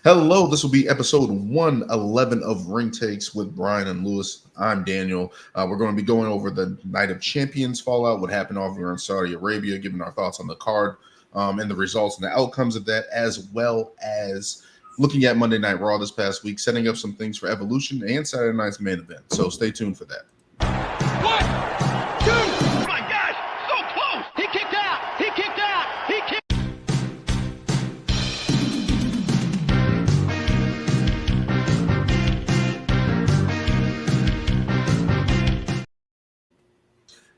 Hello, this will be episode 111 of Ring Takes with Brian and Lewis. I'm Daniel. We're going to be going over the Night of Champions fallout, what happened over in Saudi Arabia, giving our thoughts on the card and the results and the outcomes of that, as well as looking at Monday Night Raw this past week, setting up some things for Evolution and Saturday night's main event. So stay tuned for that. One, two, oh my gosh, so close. He kicked out. He kicked out. He kicked.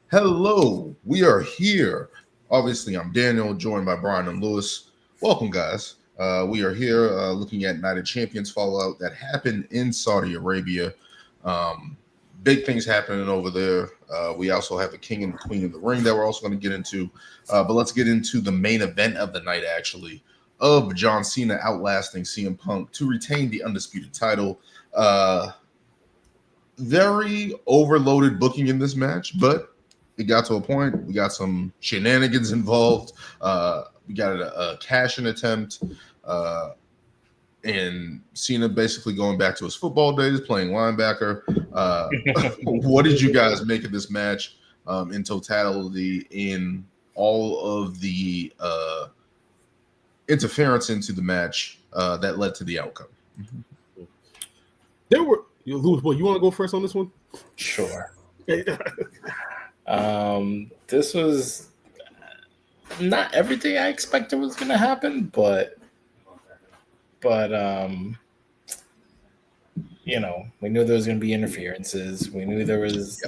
Hello, we are here. Obviously, I'm Daniel, joined by Brian and Lewis. Welcome, guys. We are here looking at Night of Champions fallout that happened in Saudi Arabia. Big things happening over there. We also have the King and the Queen of the Ring that we're also going to get into. But let's get into the main event of the night, actually, of John Cena outlasting CM Punk to retain the undisputed title. Very overloaded booking in this match, but it got to a point. We got some shenanigans involved. We got a cash-in attempt. And Cena basically going back to his football days, playing linebacker. What did you guys make of this match in totality, in all of the interference into the match that led to the outcome? There were Lewis. What, you want to go first on this one? Sure. This was not everything I expected was going to happen, but you know, we knew there was going to be interferences. We knew there's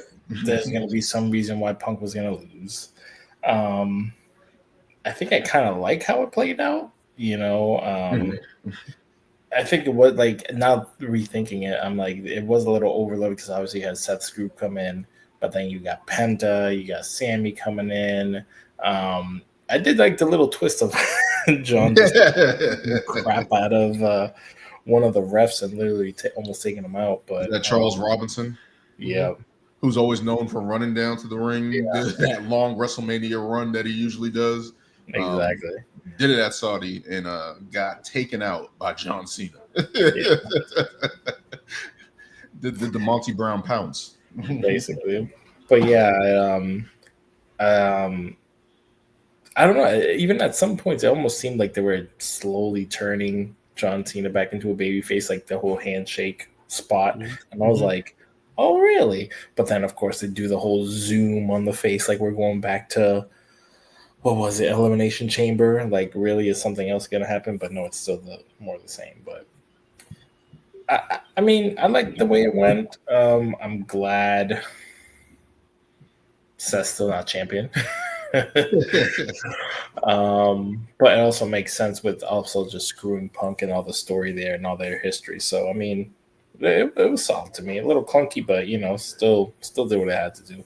going to be some reason why Punk was going to lose. I think I kind of like how it played out. You know, I think it was like, now rethinking it, I'm like, it was a little overloaded because obviously you had Seth Scroope come in, but then you got Penta, you got Sammy coming in. I did like the little twist of John just crap out of one of the refs and literally almost taking him out. But is that Charles Robinson? Yeah. Who's always known for running down to the ring, that long WrestleMania run that he usually does. Exactly. Did it at Saudi and got taken out by John Cena. Did the Monty Brown pounce. Basically. But yeah, I don't know. Even at some points, it almost seemed like they were slowly turning John Cena back into a babyface, like the whole handshake spot. And I was like, oh, really? But then, of course, they do the whole zoom on the face, like we're going back to, what was it, Elimination Chamber? Like, really, is something else going to happen? But no, it's still more the same. But I mean, I like the way it went. I'm glad Seth's still not champion. But it also makes sense with also just screwing Punk and all the story there and all their history. So I mean, it was solid to me. A little clunky, but you know, still did what it had to do.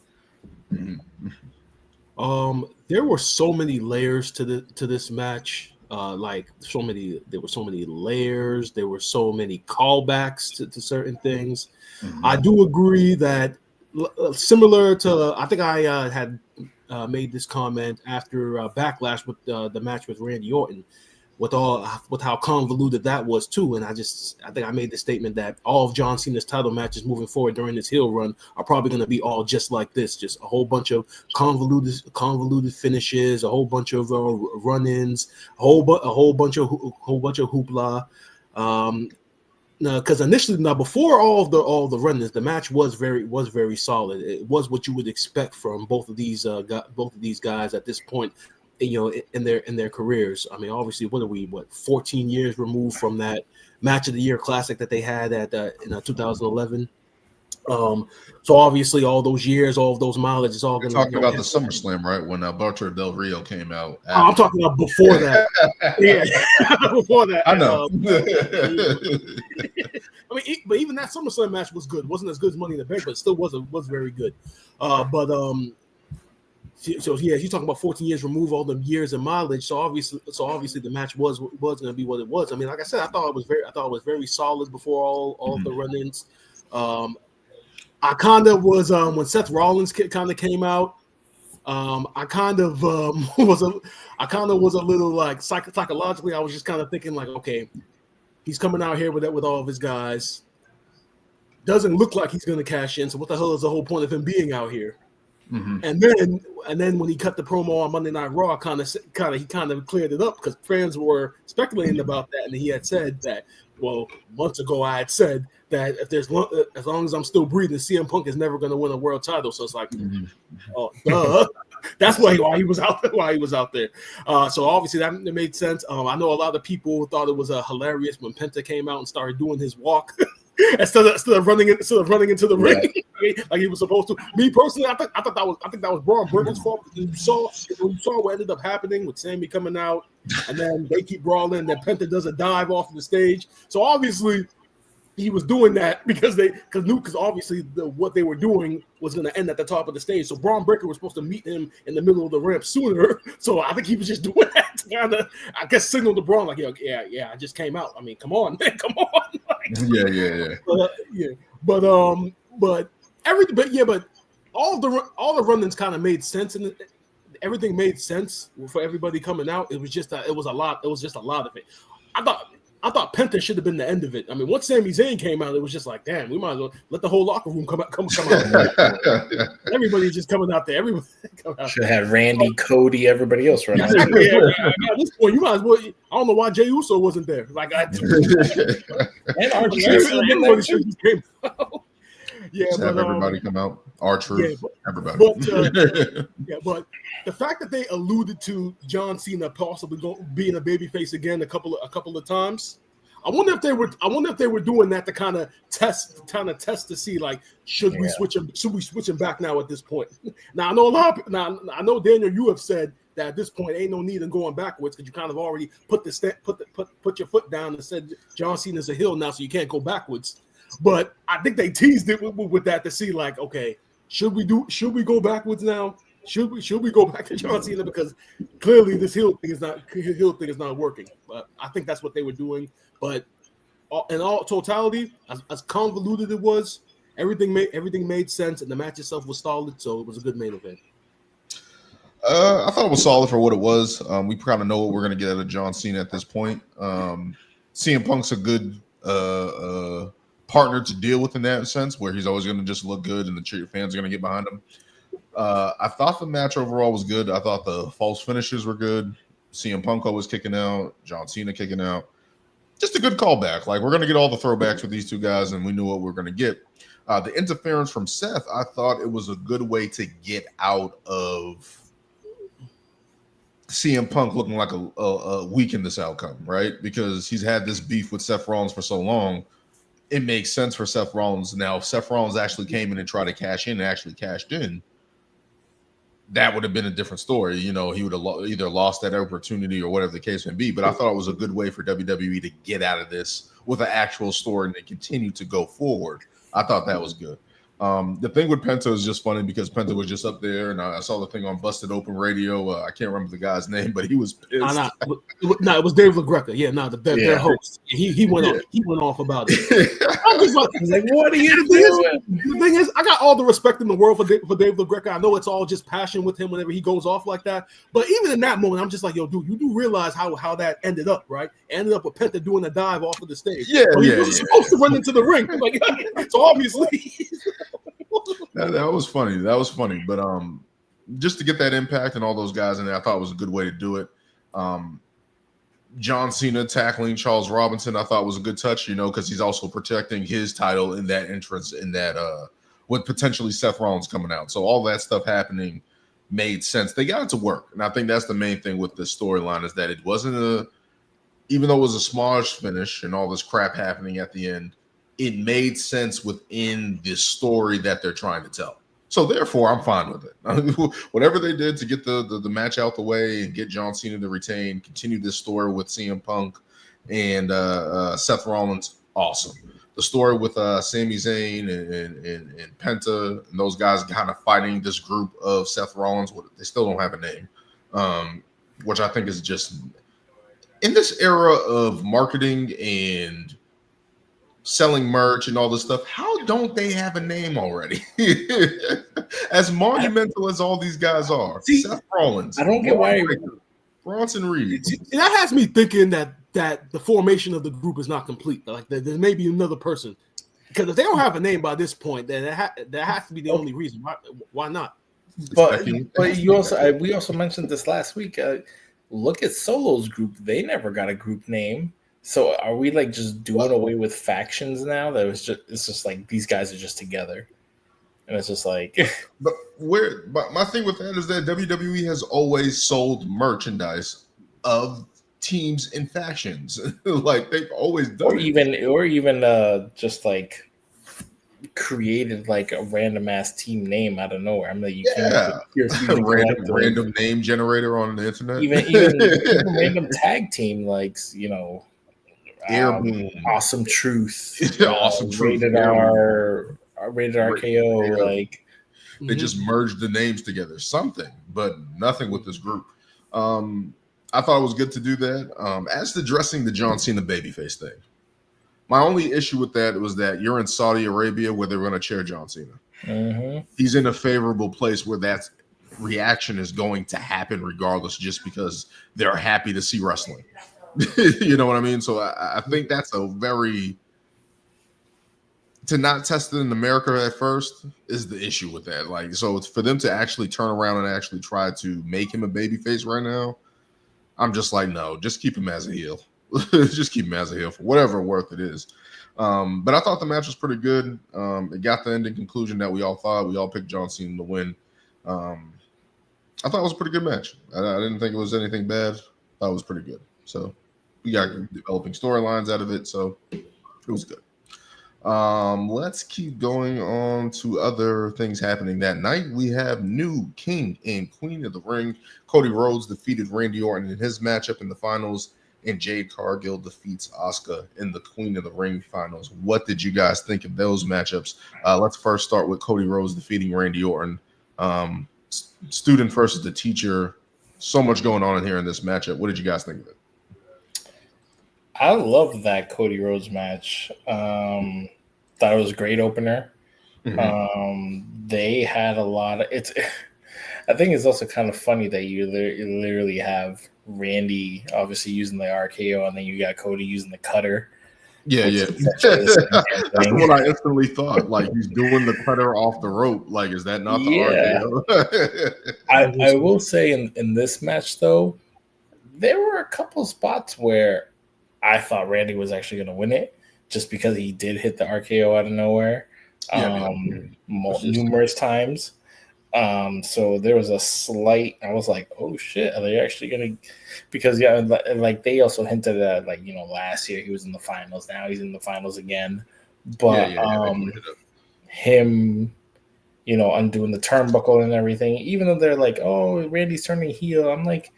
There were so many layers to this match. There were so many layers. There were so many callbacks to certain things. I do agree that similar to, I think I had made this comment after Backlash with the match with Randy Orton, with how convoluted that was too. And I think I made the statement that all of John Cena's title matches moving forward during this heel run are probably going to be all just like this, just a whole bunch of convoluted finishes, a whole bunch of run-ins, a whole bunch of hoopla. Because initially, before all the run-ins, the match was very solid. It was what you would expect from both of these guys at this point, you know, in their careers. I mean, obviously, 14 years removed from that Match of the Year classic that they had at in 2011. So obviously, all those years, all of those mileage is all going to. Talking about the SummerSlam, right? When Alberto Del Rio came out. I'm talking about before that. Yeah, before that. I know. I mean, but even that SummerSlam match was good. It wasn't as good as Money in the Bank, but it still was very good. So yeah, you're talking about 14 years removed, all the years and mileage. So obviously, the match was going to be what it was. I mean, like I said, I thought it was very solid before all of the run-ins. I kind of was when Seth Rollins kind of came out. I kind of was a little like psychologically. I was just kind of thinking like, okay, He's coming out here with all of his guys. Doesn't look like he's going to cash in. So what the hell is the whole point of him being out here? Mm-hmm. And then when he cut the promo on Monday Night Raw, he kind of cleared it up because fans were speculating about that, and he had said that, well, months ago I had said that as long as I'm still breathing, CM Punk is never going to win a world title. So it's like, oh, duh. That's why he was out there. So obviously that made sense. I know a lot of people thought it was hilarious when Penta came out and started doing his walk. Instead of running into the ring like he was supposed to. Me personally, I think that was Braun Breaker's fault. You saw what ended up happening with Sammy coming out, and then they keep brawling. Then Penta does a dive off of the stage. So obviously, he was doing that because obviously what they were doing was going to end at the top of the stage. So Braun Breaker was supposed to meet him in the middle of the ramp sooner. So I think he was just doing that to kind of, I guess, signal to Braun like, yeah, I just came out. I mean, come on, man, come on. But all the run-ins kind of made sense, and everything made sense for everybody coming out. It was just a lot of it. I thought Penta should have been the end of it. I mean, once Sami Zayn came out, it was just like, damn, we might as well let the whole locker room come out. Everybody's just coming out there. Everybody should have Randy, Cody, everybody else right now. At this point, you might as well. I don't know why Jey Uso wasn't there. Like, and everybody should just came out. Yeah, just have everybody come out. R-Truth, everybody. But the fact that they alluded to John Cena possibly being a babyface again a couple of times, I wonder if they were doing that to kind of test to see, like, should we switch him back now at this point? Now I know I know Daniel, you have said that at this point ain't no need in going backwards because you kind of already put your foot down and said John Cena's a heel now, so you can't go backwards. But I think they teased it with that to see, like, okay, should we go backwards now? Should we go back to John Cena, because clearly this heel thing is not working. But I think that's what they were doing. But in all totality, as convoluted it was, everything made sense, and the match itself was solid. So it was a good main event. I thought it was solid for what it was. We kind of know what we're going to get out of John Cena at this point. CM Punk's a good partner to deal with in that sense, where he's always going to just look good and the fans are going to get behind him. I thought the match overall was good. I thought the false finishes were good. CM Punk was kicking out, John Cena kicking out. Just a good callback. Like, we're going to get all the throwbacks with these two guys, and we knew what we were going to get. The interference from Seth, I thought it was a good way to get out of CM Punk looking like a weak in this outcome, right? Because he's had this beef with Seth Rollins for so long. It makes sense for Seth Rollins. Now, if Seth Rollins actually came in and tried to cash in and actually cashed in, that would have been a different story. You know, he would have either lost that opportunity or whatever the case may be. But I thought it was a good way for WWE to get out of this with an actual story and to continue to go forward. I thought that was good. The thing with Penta is just funny because Penta was just up there, and I saw the thing on Busted Open Radio. I can't remember the guy's name, but he was pissed. No, it was Dave LaGreca. Yeah, no, their host. He went off. He went off about it. I was like, what are you doing? The thing is, I got all the respect in the world for Dave LaGreca. I know it's all just passion with him whenever he goes off like that. But even in that moment, I'm just like, yo, dude, you do realize how that ended up, right? It ended up with Penta doing a dive off of the stage. Yeah, he was supposed to run into the ring. Like, so obviously. That was funny. That was funny. But just to get that impact and all those guys in there, I thought it was a good way to do it. John Cena tackling Charles Robinson, I thought was a good touch, you know, because he's also protecting his title in that entrance, in that with potentially Seth Rollins coming out. So all that stuff happening made sense. They got it to work. And I think that's the main thing with this storyline, is that it wasn't even though it was a smallish finish and all this crap happening at the end, it made sense within this story that they're trying to tell. So therefore, I'm fine with it. Whatever they did to get the match out the way and get John Cena to retain, continue this story with CM Punk and Seth Rollins, awesome. The story with Sami Zayn and Penta and those guys kind of fighting this group of Seth Rollins. They still don't have a name, which I think is just, in this era of marketing and selling merch and all this stuff, how don't they have a name already? As monumental as all these guys are. Seth Rollins. I don't get why Bronson Reed. That has me thinking that that the formation of the group is not complete. Like there may be another person, because if they don't have a name by this point, then that has to be the only reason. Why not? But you also we also mentioned this last week. Look at Solo's group; they never got a group name. So are we like just doing away with factions now? It's just like these guys are just together, and it's just like. But my thing with that is that WWE has always sold merchandise of teams and factions. Like they've always done or even just like created like a random ass team name out of nowhere. I mean, random name generator on the internet. Even random tag team, like Airboom, Awesome Truth, Awesome Truth, Rated R, Rated RKO, like they just merged the names together, something, but nothing with this group. I thought it was good to do that. As to dressing the John Cena babyface thing, my only issue with that was that you're in Saudi Arabia where they're going to cheer John Cena. Mm-hmm. He's in a favorable place where that reaction is going to happen regardless, just because they're happy to see wrestling. You know what I mean? So I think that's a very... To not test it in America at first is the issue with that. Like, so it's for them to actually turn around and actually try to make him a babyface right now. I'm just like, no, just keep him as a heel. Just keep him as a heel for whatever worth it is. But I thought the match was pretty good. It got the ending conclusion that we all thought. We all picked John Cena to win. I thought it was a pretty good match. I didn't think it was anything bad. I thought it was pretty good. So we got developing storylines out of it. So it was good. Let's keep going on to other things happening that night. We have new King and Queen of the Ring. Cody Rhodes defeated Randy Orton in his matchup in the finals, and Jade Cargill defeats Asuka in the Queen of the Ring finals. What did you guys think of those matchups? Let's first start with Cody Rhodes defeating Randy Orton. Student versus the teacher. So much going on in here in this matchup. What did you guys think of it? I love that Cody Rhodes match. Thought it was a great opener. Mm-hmm. They had a lot of it's. I think it's also kind of funny that you literally have Randy obviously using the RKO, and then you got Cody using the cutter. Yeah. That's what I instantly thought. Like, he's doing the cutter off the rope. Like, is that not the RKO? I will say in this match though, there were a couple spots where I thought Randy was actually going to win it, just because he did hit the RKO out of nowhere numerous times. So there was a slight, I was like, oh shit, are they actually going to, because like they also hinted at, like, last year he was in the finals, now he's in the finals again. But him, undoing the turnbuckle and everything, even though they're like, oh, Randy's turning heel, I'm like,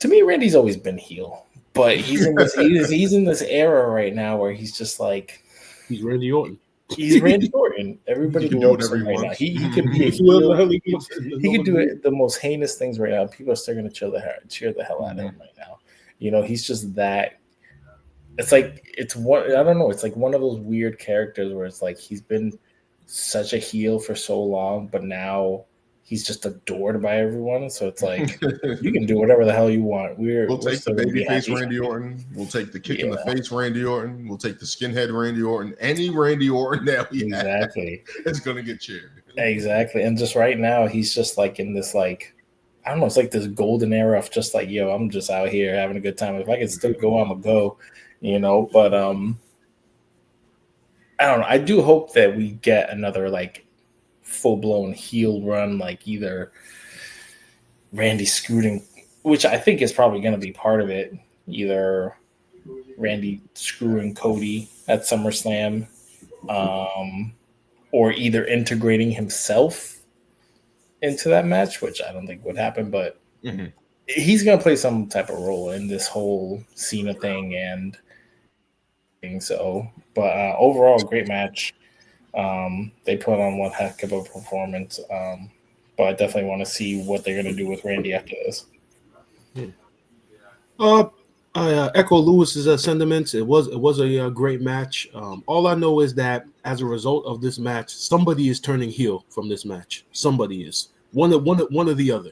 to me, Randy's always been heel. But he's in this he's in this era right now where he's just like, he's Randy Orton. He's Randy Orton. Everybody loves him right now. He could be a heel. He could do it, the most heinous things right now. People are still going to cheer the hell out of him right now. He's just that. It's like I don't know. It's like one of those weird characters where it's like he's been such a heel for so long, but now he's just adored by everyone. So it's like, you can do whatever the hell you want. We'll take the babyface Randy Orton. We'll take the kick in the face Randy Orton. We'll take the skinhead Randy Orton. Any Randy Orton that we have is going to get cheered. Exactly. And just right now, he's just like in this, like, I don't know, it's like this golden era of just like, yo, I'm just out here having a good time. If I can still go, I'm going to go, but I don't know. I do hope that we get another, like, full-blown heel run, like either Randy screwing, which I think is probably going to be part of it, either Randy screwing Cody at SummerSlam, or either integrating himself into that match, which I don't think would happen, but he's going to play some type of role in this whole Cena thing and so. But overall, great match. They put on one heck of a performance, but I definitely want to see what they're going to do with Randy after this. I echo Lewis's sentiments. It was a great match. All I know is that as a result of this match, somebody is turning heel from this match. Somebody is one or the other.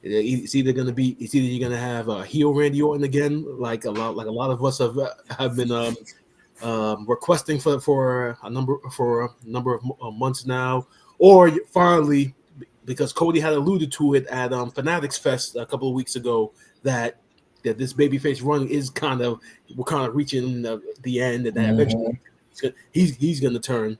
It's either you're gonna have a heel Randy Orton again, like a lot of us have been requesting for a number of months now, or finally, because Cody had alluded to it at Fanatics Fest a couple of weeks ago, that this babyface run is we're kind of reaching the end, and that eventually he's going to turn.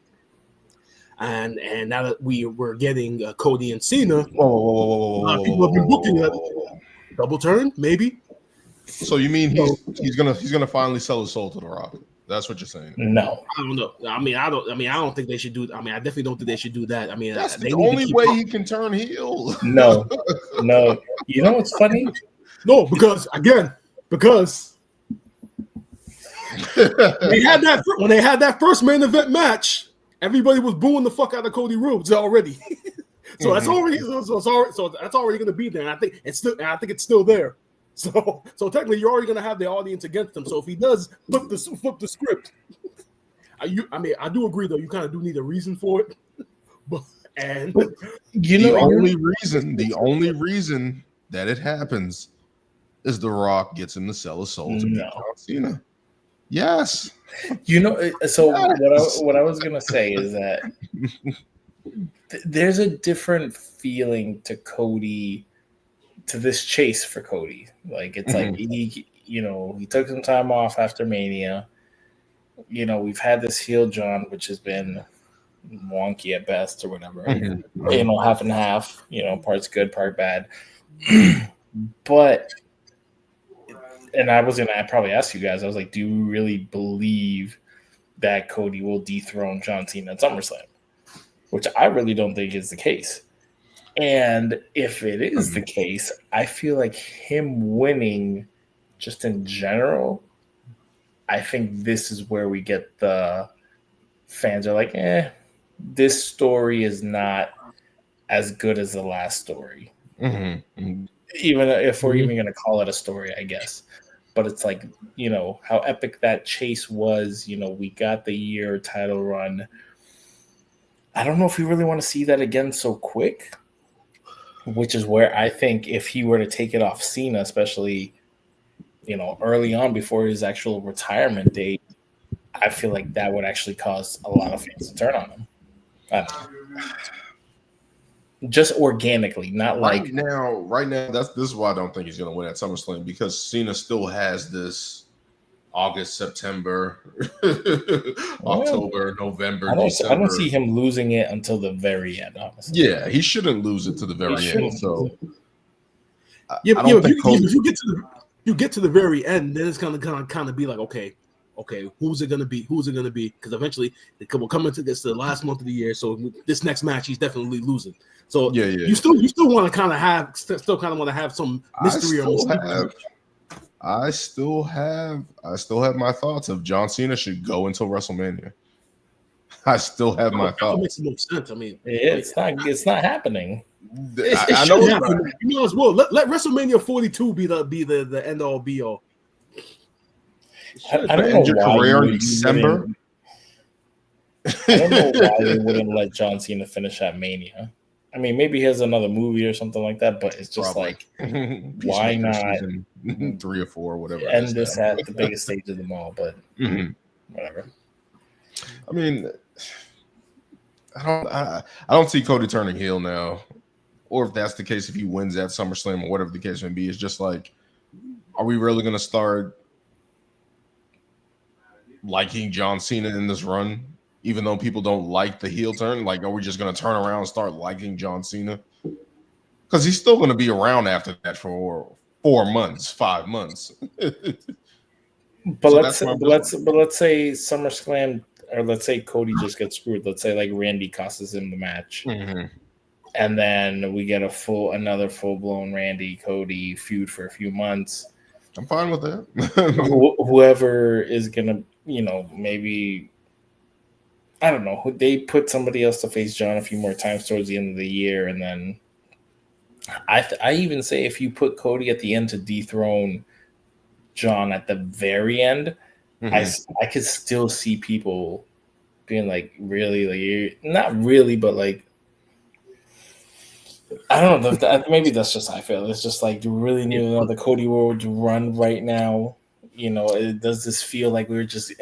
And now that we're getting Cody and Cena, people have been booking that double turn, maybe. So you mean he's gonna finally sell his soul to The Rock? That's what you're saying? No, I don't know. I don't think they should do. I definitely don't think they should do that. That's the only way he can turn heel. No. You know what's funny? No, because they had that when they had that first main event match, everybody was booing the fuck out of Cody Rhodes already. So that's already going to be there. And I think it's still there. So technically, you're already going to have the audience against him. So if he does flip the script, I do agree though. You kind of do need a reason for it. The only reason that it happens is The Rock gets him to sell his soul to John Cena. Yes. What I was gonna say is that there's a different feeling to Cody, to this chase for Cody. Like it's like he took some time off after Mania. We've had this heel John, which has been wonky at best or whatever. Half and half. Parts good, part bad. But. And I probably asked you guys, I was like, do you really believe that Cody will dethrone John Cena at SummerSlam? Which I really don't think is the case. And if it is the case, I feel like him winning just in general, I think this is where we get the fans are like, this story is not as good as the last story. Even if we're even going to call it a story, I guess. But it's like, how epic that chase was. We got the year title run. I don't know if we really want to see that again so quick, which is where I think if he were to take it off Cena, especially, early on before his actual retirement date, I feel like that would actually cause a lot of fans to turn on him. I don't know. Just organically, not right now. This is why I don't think he's going to win at SummerSlam, because Cena still has this August, September, October, November, December. I don't see him losing it until the very end, honestly. Yeah, he shouldn't lose it to the very end. So, if you get to the very end, then it's gonna kind of be like, okay, who's it gonna be? Because eventually we'll come into this the last month of the year. So this next match, he's definitely losing. So yeah. You still want to kind of have some mystery or mystique. I still have my thoughts of John Cena should go until WrestleMania. I still have my thoughts. That makes no sense. I mean, it's not happening. I know it's not. You know as well. Let WrestleMania 42 be the end all be all. I don't know your why career in December. I don't know why they wouldn't let John Cena finish at Mania. I mean, maybe he has another movie or something like that, but it's just like, why not 3 or 4 or whatever? End this at the biggest stage of them all, but whatever. I mean, I don't see Cody turning heel now, or if that's the case, if he wins at SummerSlam or whatever the case may be, it's just like, are we really going to start liking John Cena in this run? Even though people don't like the heel turn, like, are we just going to turn around and start liking John Cena? Because he's still going to be around after that for 4 months, 5 months. But let's say SummerSlam, or let's say Cody just gets screwed. Let's say like Randy costs him the match, and then we get another full blown Randy Cody feud for a few months. I'm fine with that. Whoever is gonna, maybe. I don't know. They put somebody else to face John a few more times towards the end of the year, and then I even say if you put Cody at the end to dethrone John at the very end, I could still see people being like, really, like, not really, but like, I don't know. Maybe that's just how I feel. It's just like you really need another Cody Rhodes run right now. You know, it does this feel like we're just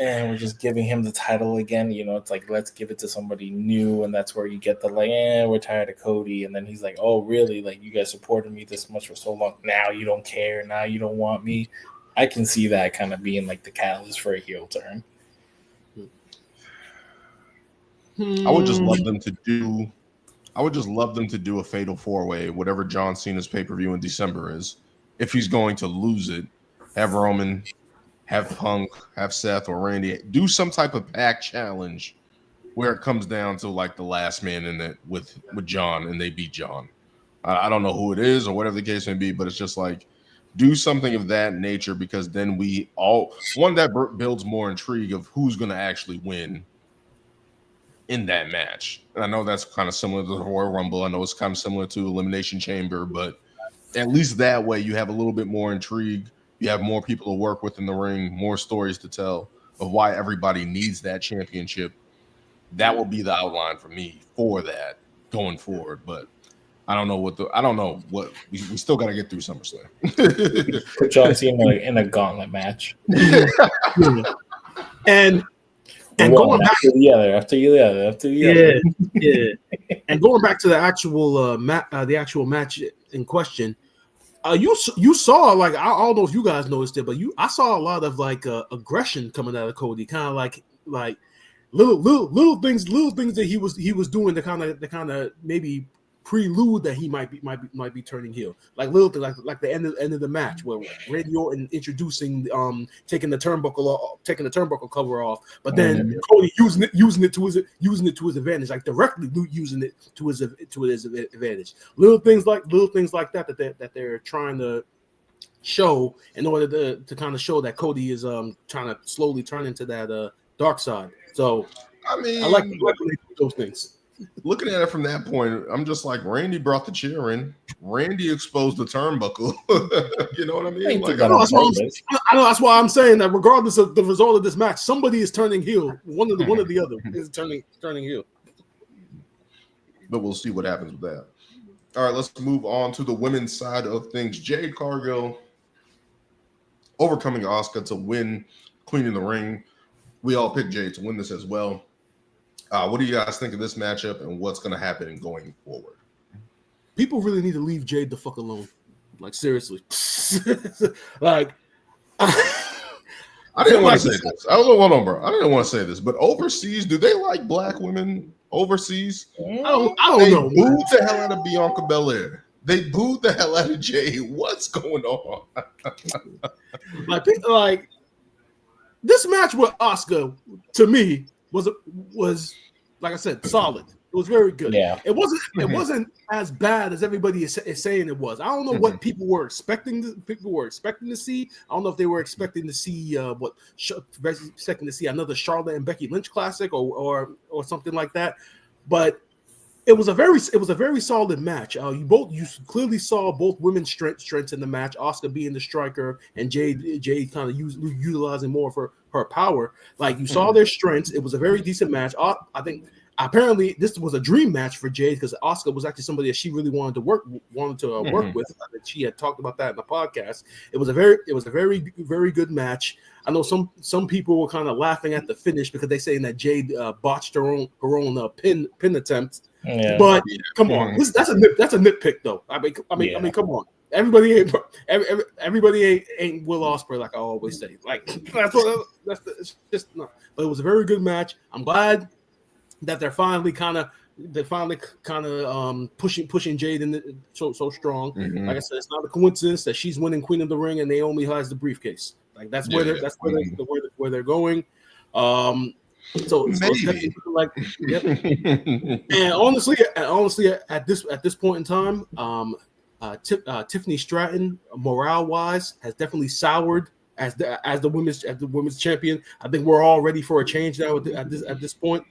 giving him the title again. You know, it's like let's give it to somebody new, and that's where you get the like, we're tired of Cody, and then he's like, oh really? Like you guys supported me this much for so long. Now you don't care. Now you don't want me. I can see that kind of being like the catalyst for a heel turn. I would just love them to do. I would just love them to do a fatal 4-way, whatever John Cena's pay-per-view in December is. If he's going to lose it, have Roman, have Punk, have Seth or Randy do some type of pack challenge where it comes down to like the last man in it with John and they beat John. I don't know who it is or whatever the case may be, but it's just like do something of that nature because then we all that builds more intrigue of who's going to actually win in that match. And I know that's kind of similar to the Royal Rumble. I know it's kind of similar to Elimination Chamber, but at least that way you have a little bit more intrigue. You have more people to work with in the ring, more stories to tell of why everybody needs that championship. That will be the outline for me for that going forward. But I don't know what we still got to get through SummerSlam. Put John Cena in a gauntlet match. And going back after the other. Yeah. And going back to the actual match in question, you saw like I don't know if you guys noticed it, but I saw a lot of like aggression coming out of Cody, kind of like little things that he was doing to kind of maybe prelude that he might be turning heel, like little things like the end of the match where Randy Orton introducing taking the turnbuckle cover off, but then Cody using it to his advantage, like directly using it to his advantage. Little things like that that they're trying to show in order to kind of show that Cody is trying to slowly turn into that dark side. So I mean, I like when they do those things. Looking at it from that point, I'm just like Randy brought the chair in. Randy exposed the turnbuckle. You know what I mean? Like, I know that's why I'm saying that regardless of the result of this match, somebody is turning heel. One or the other is turning heel. But we'll see what happens with that. All right, let's move on to the women's side of things. Jade Cargill overcoming Asuka to win Queen in the Ring. We all picked Jade to win this as well. What do you guys think of this matchup and what's going to happen going forward? People really need to leave Jade the fuck alone. Like, seriously. Like, I didn't want to say this. Hold on, bro. I didn't want to say this, but overseas, do they like black women overseas? I don't know. They booed the hell out of Bianca Belair. They booed the hell out of Jade. What's going on? like this match with Asuka, to me, was like I said, solid. It was very good. Yeah. It wasn't as bad as everybody is saying it was. I don't know what people were expecting to see. I don't know if they were expecting to see another Charlotte and Becky Lynch classic or something like that. But it was a very solid match. You clearly saw both women's strengths in the match. Asuka being the striker and Jade kind of utilizing more of her power. Like, you saw their strengths. It was a very decent match. I think apparently this was a dream match for Jade because Asuka was actually somebody that she really wanted to work with. She had talked about that in the podcast. It was a very very good match. I know some people were kind of laughing at the finish because they saying that Jade botched her own pin attempt. Yeah. But come on, that's a nitpick though. I mean, come on. Everybody ain't Will Ospreay, like I always say. Like it's just not. But it was a very good match. I'm glad that they're finally kind of pushing Jade in so strong. Mm-hmm. Like I said, it's not a coincidence that she's winning Queen of the Ring and Naomi has the briefcase. Like that's where they're going. So maybe like, yep. And honestly, at this point in time, Tiffany Stratton, morale wise, has definitely soured as the women's champion. I think we're all ready for a change now at this point.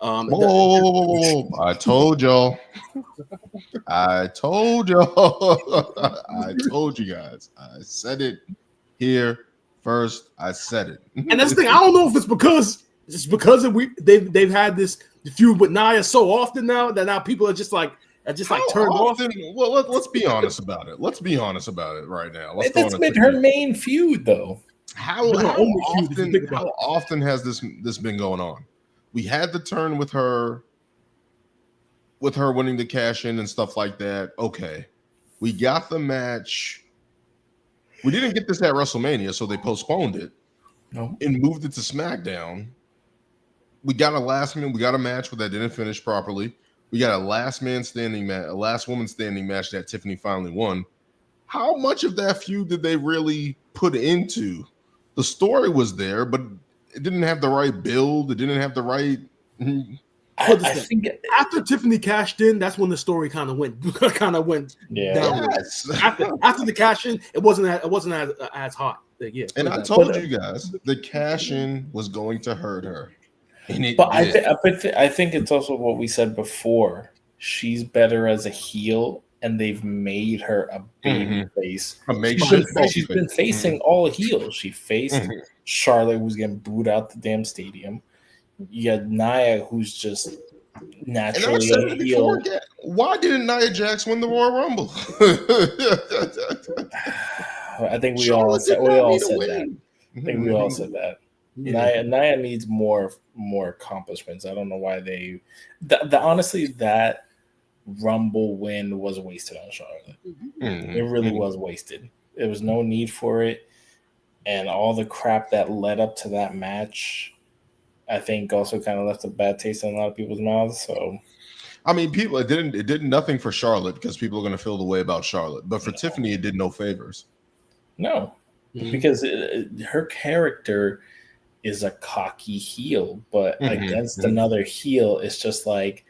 I told y'all. I told you guys. I said it here first. I said it. And that's the thing. I don't know if it's because they've had this feud with Nia so often now that now people are just like, that just How like turned off. often? Well, let's be honest about it. Let's be honest about it right now. Let's That's been her main feud, though. How But her only feud, if you think about how it. often has this been going on? We had the turn with her winning the cash in and stuff like that. Okay, we got the match. We didn't get this at WrestleMania, so they postponed it No. and moved it to SmackDown. We got a match that didn't finish properly. We got a last man standing match, a last woman standing match that Tiffany finally won. How much of that feud did they really put into? The story was there, but it didn't have the right build. It didn't have the right. I think After Tiffany cashed in, that's when the story kind of went Yeah. downward. Yes. After the cash in, it wasn't as hot. Yeah, And I but- told you guys the cash in was going to hurt her. And it But did. I think it's also what we said before. She's better as a heel, and they've made her a baby face. A makeshift She's been facing all heels. She faced Charlotte, who's getting booed out the damn stadium. You got Nia, who's just And I naturally said a it heel. before, why didn't Nia Jax win the Royal Rumble? I think we Charlotte all did said not need to that. win. I think we all said that. Yeah. Nia needs more accomplishments. I don't know why they. Honestly, that Rumble win was wasted on Charlotte. Mhm. It really was wasted. There was no need for it, and all the crap that led up to that match, I think, also kind of left a bad taste in a lot of people's mouths. So, I mean, it did nothing for Charlotte because people are going to feel the way about Charlotte, but for Tiffany, it did no favors. no, Mhm. because her character is a cocky heel, but against another heel, it's just like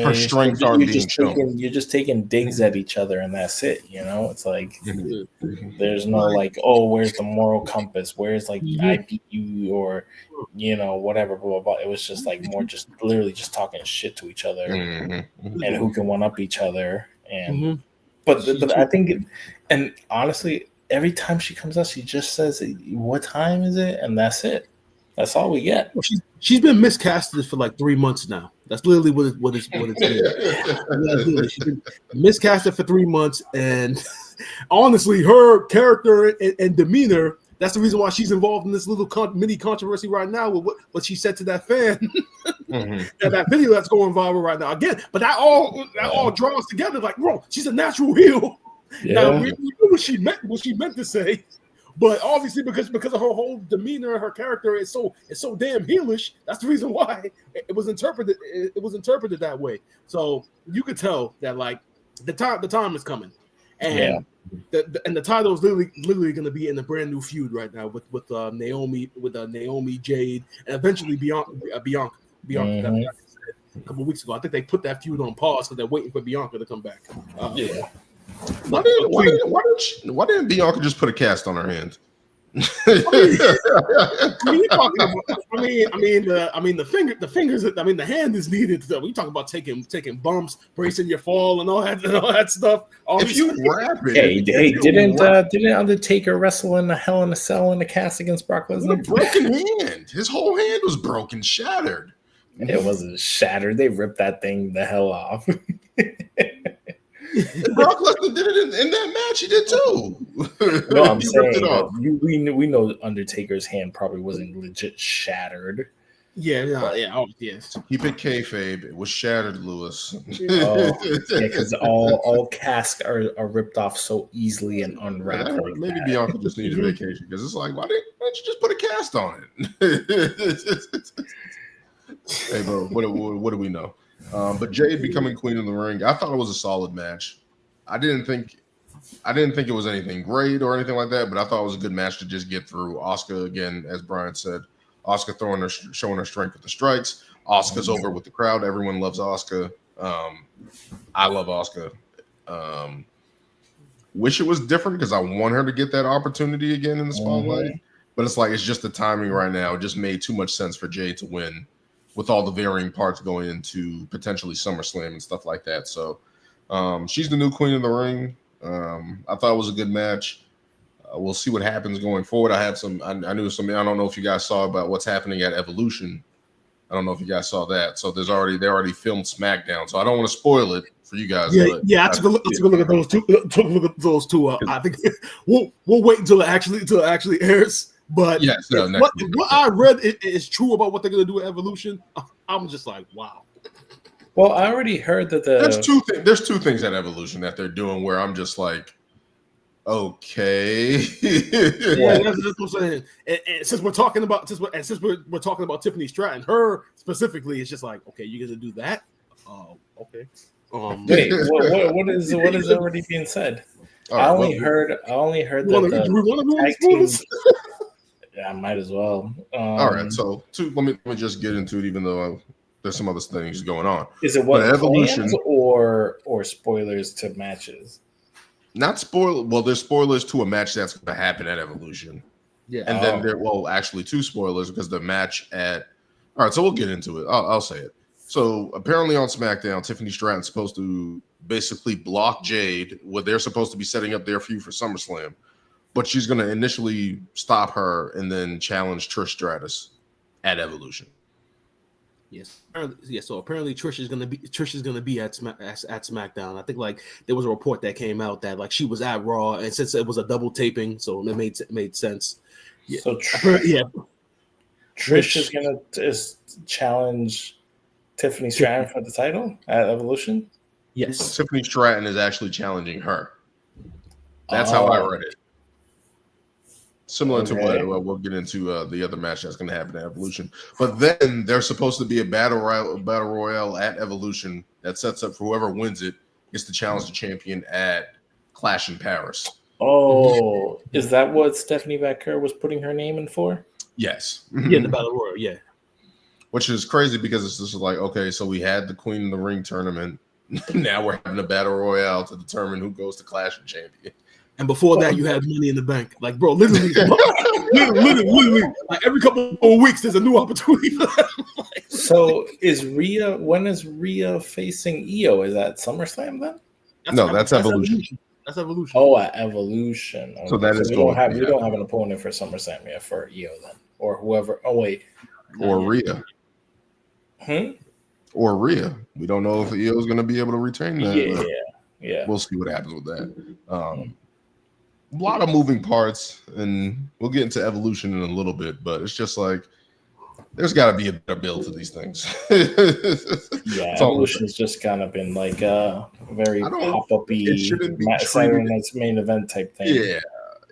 Her strengths aren't being shown. You're just taking digs at each other, and that's it. You know, it's like there's no Right. like, oh, where's the moral compass? Where's like Mhm. I beat you, or whatever, blah blah blah. It was just like more just literally just talking shit to each other and who can one up each other. And Mhm. but I think, and honestly, every time she comes out, she just says, "What time is it?" And that's it. That's all we get. Well, she's been miscasted for like 3 months now. That's literally what it's been. Yeah, literally. She's been miscasted for 3 months, and honestly, her character and demeanor. That's the reason why she's involved in this little mini controversy right now with what she said to that fan. That video that's going viral right now. Again, but that all draws together. Like, bro, she's a natural heel. Now we knew what she meant to say, but obviously because of her whole demeanor and her character is so damn heelish. That's the reason why it was interpreted that way. So you could tell that like the time is coming, and the title is literally going to be in a brand new feud right now with Naomi Jade and eventually Bianca. Mhm. A couple weeks ago, I think they put that feud on pause because they're waiting for Bianca to come back. Why didn't Bianca just put a cast on her hand? I mean, the fingers. I mean, the hand is needed. So we talk about taking bumps, bracing your fall, and all that stuff. If you wrap it, Hey, didn't Undertaker wrestle in the Hell in a Cell in the cast against Brock with a Lesnar? broken hand, his whole hand was broken, shattered. It wasn't shattered. They ripped that thing the hell off. Brock Lesnar did it in that match. He did too. No, I'm He saying ripped it off. we know Undertaker's hand probably wasn't legit shattered. Yes. Keep it kayfabe. It was shattered, Lewis. Because all casts are ripped off so easily and unwrapped. Like Maybe that. Bianca just needed a vacation because it's like, why didn't you just put a cast on it? Hey, bro, what do we know? But Jade becoming queen of the ring, I thought it was a solid match. I didn't think it was anything great or anything like that, but I thought it was a good match to just get through. Asuka, again, as Brian said, Asuka showing her strength with the strikes. Asuka's over with the crowd. Everyone loves Asuka. I love Asuka. Wish it was different because I want her to get that opportunity again in the spotlight. But it's like it's just the timing right now. It just made too much sense for Jade to win with all the varying parts going into potentially SummerSlam and stuff like that. So she's the new queen of the ring. I thought it was a good match. We'll see what happens going forward. I knew some. I don't know if you guys saw about what's happening at Evolution I don't know if you guys saw that. So they already filmed SmackDown. So I don't want to spoil it for you guys. Yeah, but yeah. I took a look at those two. Took a look at those two. I think we'll wait until it actually airs. But yes, what I read is true about what they're gonna do with Evolution. I'm just like, wow. Well, I already heard that there's two things at Evolution that they're doing where I'm just like, okay. Yeah, that's what I'm saying. And since we're talking about we're talking about Tiffany Stratton, her specifically, it's just like, okay, you're gonna do that? Oh, okay. Wait, what is already being said? Right, I only heard that tag teams. Yeah, I might as well. All right, so let me just get into it, even though there's some other things going on. Is it what Evolution or spoilers to matches? Not spoil. Well, there's spoilers to a match that's going to happen at Evolution. Yeah, and then actually two spoilers because the match at. All right, so we'll get into it. I'll say it. So apparently on SmackDown, Tiffany Stratton's supposed to basically block Jade. What they're supposed to be setting up their feud for SummerSlam. But she's going to initially stop her and then challenge Trish Stratus at Evolution. Yes. Yeah. So apparently Trish is gonna be at SmackDown. I think like there was a report that came out that like she was at Raw, and since it was a double taping, so it made sense. Yeah. So Trish is gonna challenge Tiffany Stratton for the title at Evolution. Yes. Tiffany Stratton is actually challenging her. That's how I read it. Similar to what we'll get into the other match that's going to happen at Evolution. But then there's supposed to be a battle royale at Evolution that sets up for whoever wins it gets to challenge the champion at Clash in Paris. Oh, is that what Stephanie Vaquer was putting her name in for? Yes. Yeah, the battle royal. Yeah. Which is crazy because it's just like, okay, so we had the Queen of the Ring tournament. Now we're having a battle royale to determine who goes to Clash of Champions. And before that, you had Money in the Bank. Like, bro, literally, like every couple of weeks, there's a new opportunity. So when is Rhea facing Io? Is that SummerSlam then? That's Evolution. That's Evolution. Oh, at Evolution. Okay. So that is we don't have an opponent for SummerSlam yet for Io then, or whoever. Oh wait, or Rhea. Or Rhea. We don't know if Io is going to be able to retain that. Yeah. We'll see what happens with that. A lot of moving parts, and we'll get into Evolution in a little bit, but it's just like there's got to be a better build to these things. Evolution's just kind of been like a very pop-up-y Saturday Night's Main Event type thing. Yeah,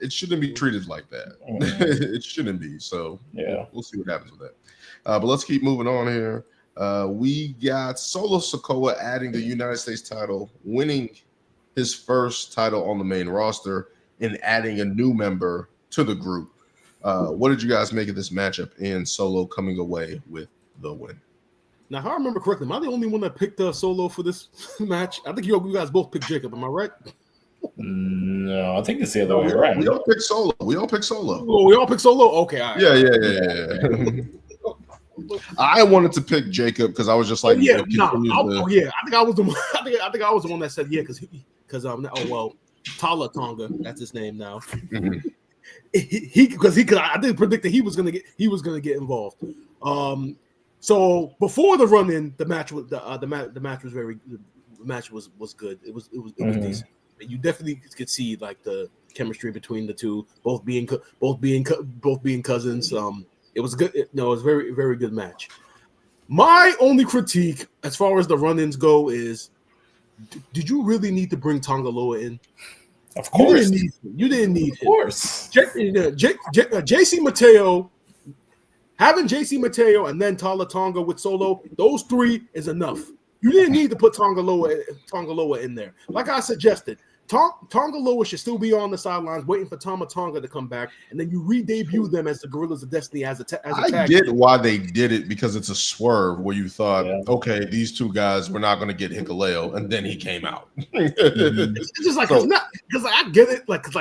it shouldn't be treated like that. It shouldn't be. So we'll see what happens with that. But let's keep moving on here. We got Solo Sikoa adding the United States title, winning his first title on the main roster, and adding a new member to the group. What did you guys make of this matchup and Solo coming away with the win? Now, if I remember correctly, am I the only one that picked Solo for this match? I think you guys both picked Jacob. Am I right? No, I think it's the other way around. We all picked Solo. Oh, we all picked Solo? Okay. All right. Yeah. I wanted to pick Jacob because I was just like, I think I was the one. I think I was the one that said because Tala Tonga, that's his name now. Mm-hmm. Because I did predict that he was gonna get involved. So before the run-in, the match was was good. It was decent. You definitely could see like the chemistry between the two, both being cousins. It was good. It was very, very good match. My only critique as far as the run-ins go is, did you really need to bring Tonga Loa in? Of course. You didn't need him. Of course. JC Mateo, having JC Mateo and then Tala Tonga with Solo, those three is enough. You didn't need to put Tonga Loa in there. Like I suggested, Tonga Loa should still be on the sidelines waiting for Tama Tonga to come back, and then you re-debut them as the Gorillas of Destiny as a tag. I get why they did it because it's a swerve where you thought, okay, these two guys, we're not going to get Hikuleo, and then he came out. It's just like because I get it, because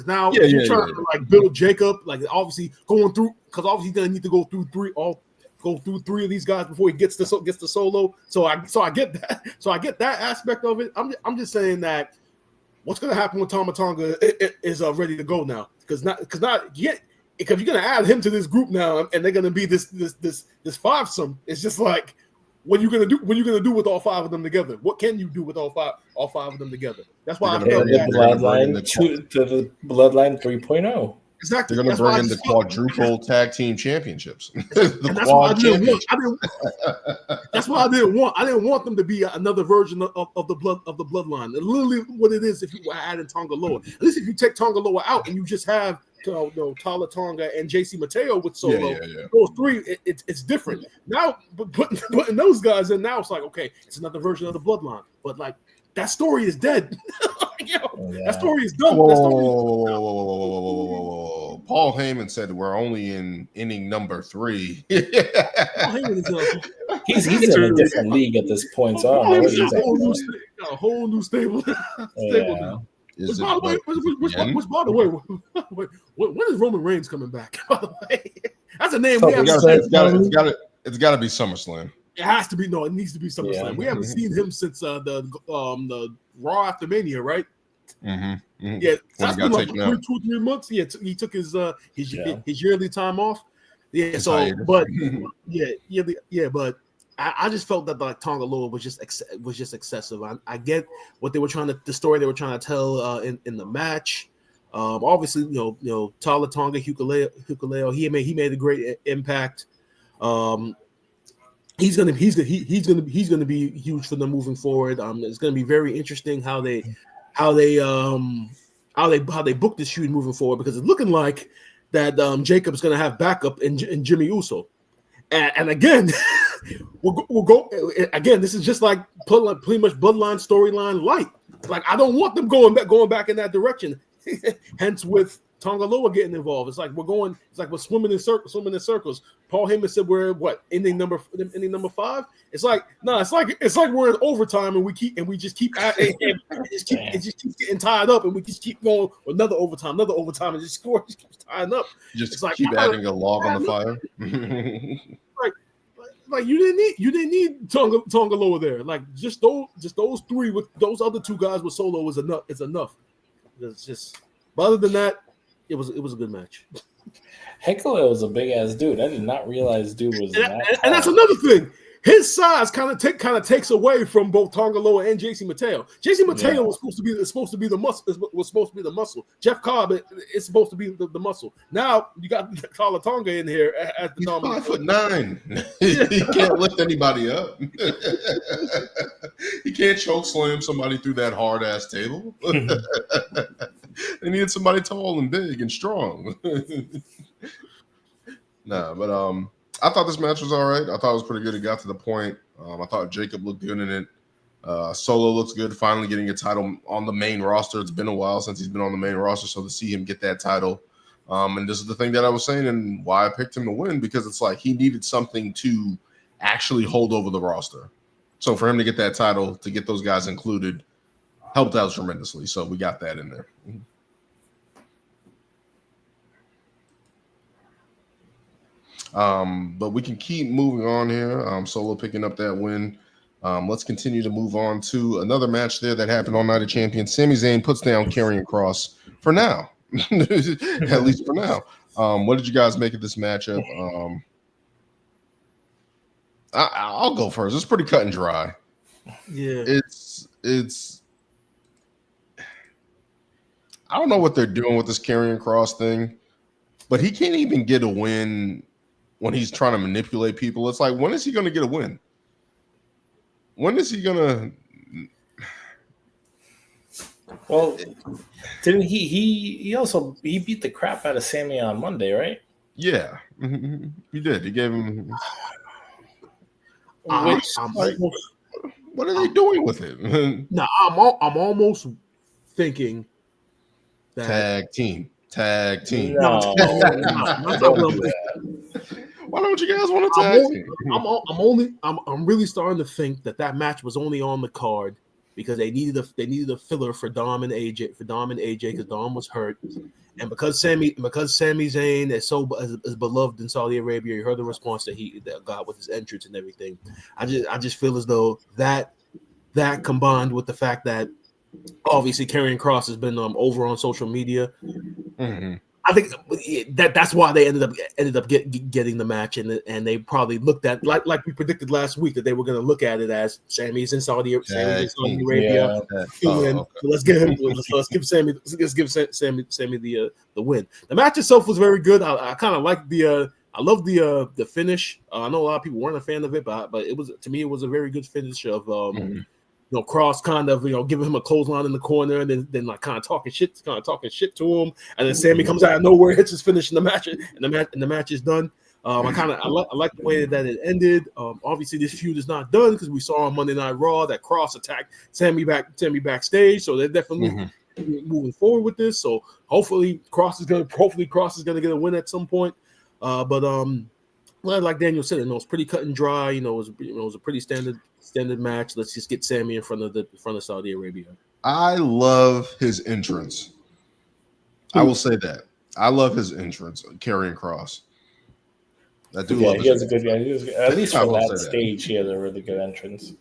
now you're trying to like build Jacob, like obviously going through because obviously he's gonna need to go through three of these guys before he gets to Solo. So I get that. So I get that aspect of it. I'm just saying that. What's going to happen when Tama Tonga is ready to go now? Because because you're gonna add him to this group now, and they're gonna be this fivesome. It's just like, what are you gonna do? What are you gonna do with all five of them together? What can you do with all five of them together? That's why I They're felt gonna that. Bloodline to the Bloodline 3.0. Exactly. They're going to bring in the quadruple tag team championships. The quad championship. That's why I didn't want them to be another version of the bloodline. Literally, what it is if you add in Tonga Loa. At least if you take Tonga Loa out and you just have Tala Tonga and JC Mateo with Solo, those three, it's different. Now, but putting those guys in now, it's like, okay, it's another version of the bloodline. But like, that story is dead. That story is done. Whoa. Paul Heyman said we're only in inning number 3. He's in a different league at this point, so I don't know what he's got a whole new stable. Now. Which, by the way, when is Roman Reigns coming back? By the way, that's a name we haven't seen. It's got to be SummerSlam. It has to be. No, it needs to be SummerSlam. Yeah. We haven't seen him since the Raw after Mania, right? Mm-hmm. Yeah, that's been like 2-3 months. Yeah, he took his yearly time off. Yeah, so but but I just felt that like Tonga Loa was just excessive. I get what they were the story they were trying to tell in the match. Obviously, you know, Tala Tonga Hikuleo, he made a great impact. He's gonna be huge for them moving forward. It's gonna be very interesting how they book this feud moving forward, because it's looking like that Jacob's gonna have backup in Jimmy Uso, and again we'll go again. This is just like pretty much Bloodline storyline light. Like, I don't want them going back in that direction. Hence with Tonga Loa getting involved. It's like we're swimming in circles. Paul Heyman said we're inning number 5. It's like we're in overtime and we just keep it just keeps getting tied up, and we just keep going another overtime, and just keeps tying up. Just keep adding a log on the fire. Like you didn't need Tonga Loa there. Like just those three with those other two guys with Solo is enough. It's enough. It's just, but other than that, it was a good match. Hikuleo was a big ass dude. I did not realize dude was and that's another thing. His size kind of takes away from both Tonga Loa and JC Mateo. JC Mateo was supposed to be the muscle. Jeff Cobb is supposed to be the muscle. Now you got Tala Tonga in here at the He's 5'9". He can't lift anybody up. He can't choke slam somebody through that hard ass table. They needed somebody tall and big and strong. But I thought this match was all right. I thought it was pretty good. It got to the point. I thought Jacob looked good in it. Solo looks good, finally getting a title on the main roster. It's been a while since he's been on the main roster, so to see him get that title. And this is the thing that I was saying and why I picked him to win, because it's like he needed something to actually hold over the roster. So for him to get that title, to get those guys included, helped out tremendously. So we got that in there. But we can keep moving on here. Solo picking up that win. Let's continue to move on to another match there that happened on Night of Champions. Sami Zayn puts down Karrion Kross for now, at least for now. What did you guys make of this matchup? I'll go first. It's pretty cut and dry. Yeah, it's. I don't know what they're doing with this Karrion Kross thing, but he can't even get a win when he's trying to manipulate people. It's like, when is he going to get a win? When is he going to? Well, didn't he also beat the crap out of Sami on Monday, right? Yeah, he did. He gave him. What are they doing with it? No, I'm almost thinking that tag team. No, why don't you guys want to tag team? I'm really starting to think that match was only on the card because they needed a filler for Dom and AJ because Dom was hurt, and because Sami Zayn is is beloved in Saudi Arabia. You heard the response that he got with his entrance and everything. I just feel as though that combined with the fact that obviously Karrion Kross has been over on social media. Mm-hmm. I think that's why they ended up getting the match, and they probably looked at like we predicted last week that they were going to look at it as Sammy's in Saudi Arabia. Yeah. So let's give him let's give Sammy the win. The match itself was very good. I kind of like I love the finish. I know a lot of people weren't a fan of it, but it was, to me, it was a very good finish of Cross kind of giving him a clothesline in the corner, and then like kind of talking shit to him, and then Sammy comes out of nowhere, hits his finish in the match, and the match is done. I like the way that it ended. Obviously, this feud is not done because we saw on Monday Night Raw that Cross attacked Sammy backstage, so they're definitely moving forward with this. So hopefully Cross is gonna get a win at some point. But like Daniel said, it was pretty cut and dry. It was a pretty standard match. Let's just get Sammy in front of Saudi Arabia. I love his entrance. I will say that. I love his entrance, carrying Cross. I do love. He has a good. Yeah, at least from that stage, he has a really good entrance.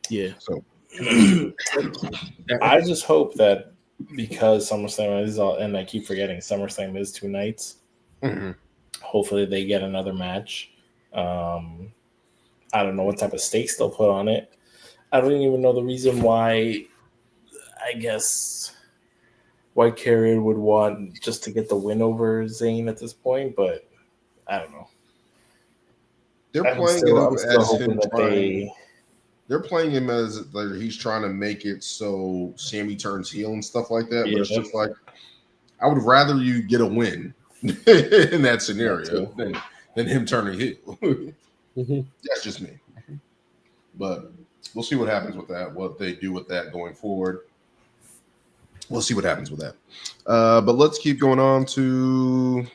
Yeah. So I just hope that because SummerSlam is and I keep forgetting SummerSlam is 2 nights. Hopefully they get another match. I don't know what type of stakes they'll put on it. I don't even know the reason why. I guess White Carrier would want just to get the win over Zayn at this point, but I don't know. They're playing him as like he's trying to make it so Sammy turns heel and stuff like that. Yeah, but it's just like, I would rather you get a win in that scenario than him turning heel. That's just me. But we'll see what happens with that, what they do with that going forward. We'll see what happens with that. But let's keep going on to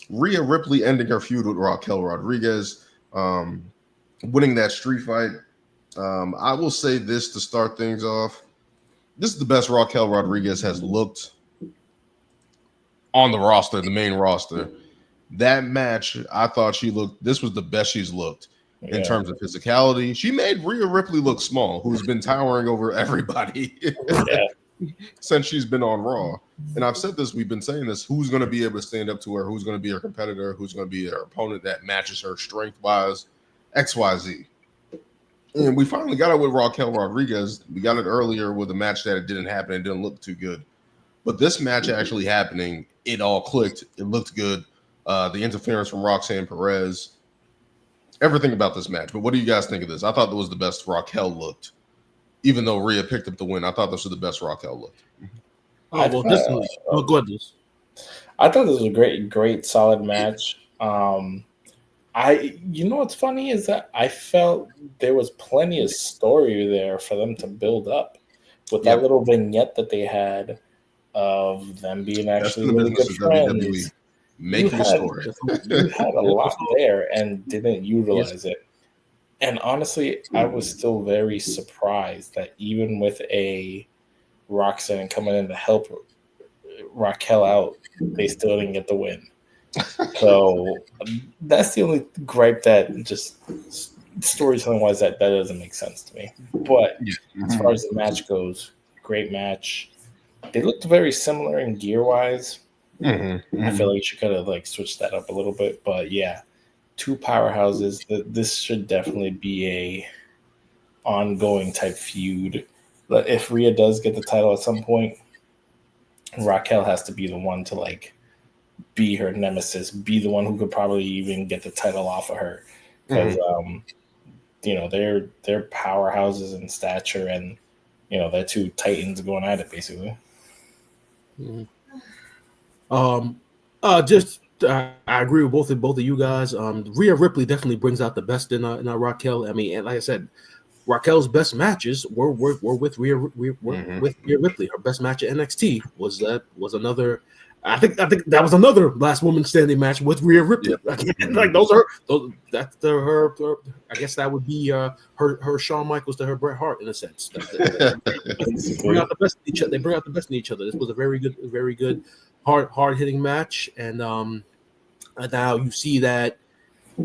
Rhea Ripley ending her feud with Raquel Rodriguez, winning that street fight. I will say this to start things off. This is the best Raquel Rodriguez has looked on the roster, the main roster. That match, I thought this was the best she's looked in terms of physicality. She made Rhea Ripley look small, who's been towering over everybody since she's been on Raw. And I've said this, we've been saying this, who's going to be able to stand up to her, who's going to be her competitor, who's going to be her opponent that matches her strength-wise, XYZ. And we finally got it with Raquel Rodriguez. We got it earlier with a match that it didn't happen. It didn't look too good. But this match actually happening, it all clicked. It looked good. The interference from Roxanne Perez, everything about this match. But what do you guys think of this? I thought that was the best Raquel looked. Even though Rhea picked up the win, I thought this was the best Raquel looked. Go ahead. I thought this was a great, solid match. What's funny is that I felt there was plenty of story there for them to build up with that little vignette that they had of them being actually really good friends. WWE. Making a story. You had a lot there and didn't utilize it. And honestly, I was still very surprised that even with a Roxanne coming in to help Raquel out, they still didn't get the win. So that's the only gripe that just storytelling wise that doesn't make sense to me. But as far as the match goes, great match. They looked very similar in gear wise. I feel like you could have switched that up a little bit, but yeah, 2 powerhouses. This should definitely be a ongoing type feud. But if Rhea does get the title at some point, Raquel has to be the one to be her nemesis, be the one who could probably even get the title off of her, because they're powerhouses in stature, and they're 2 titans going at it basically. I agree with both of you guys. Rhea Ripley definitely brings out the best in Raquel. I mean, and like I said, Raquel's best matches were with Rhea Ripley. Her best match at NXT was another. I think that was another last woman standing match with Rhea Ripley. That's her. I guess that would be her Shawn Michaels to her Bret Hart in a sense. They bring out the best in each other. They bring out the best in each other. This was a very good, hard hitting match, and now you see that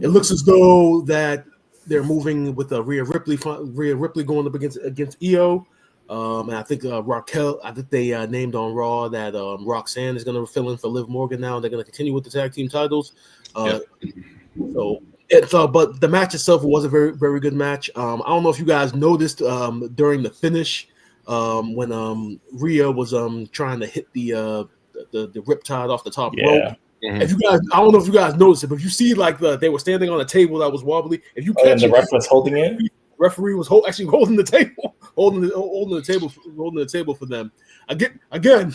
it looks as though that they're moving with Rhea Ripley going up against Io. And I think Raquel, I think they named on Raw that Roxanne is going to fill in for Liv Morgan now. And they're going to continue with the tag team titles. So it's but the match itself was a very, very good match. I don't know if you guys noticed during the finish when Rhea was trying to hit the riptide off the top rope. If you guys, I don't know if you guys noticed it, but if you see like they were standing on a table that was wobbly. If you catch and the ref was holding it. Referee was actually holding the table, holding the table for them. Again,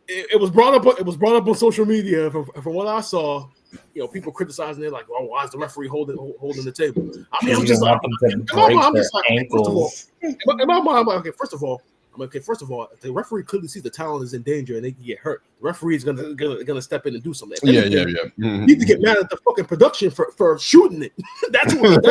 it was brought up. It was brought up on social media. From what I saw, people criticizing it like, "Oh, why is the referee holding the table?" I mean, I'm just like, in my mind, okay, first of all, the referee clearly sees the talent is in danger and they can get hurt. The referee is gonna step in and do something. Yeah. You need to get mad at the fucking production for shooting it. That's what.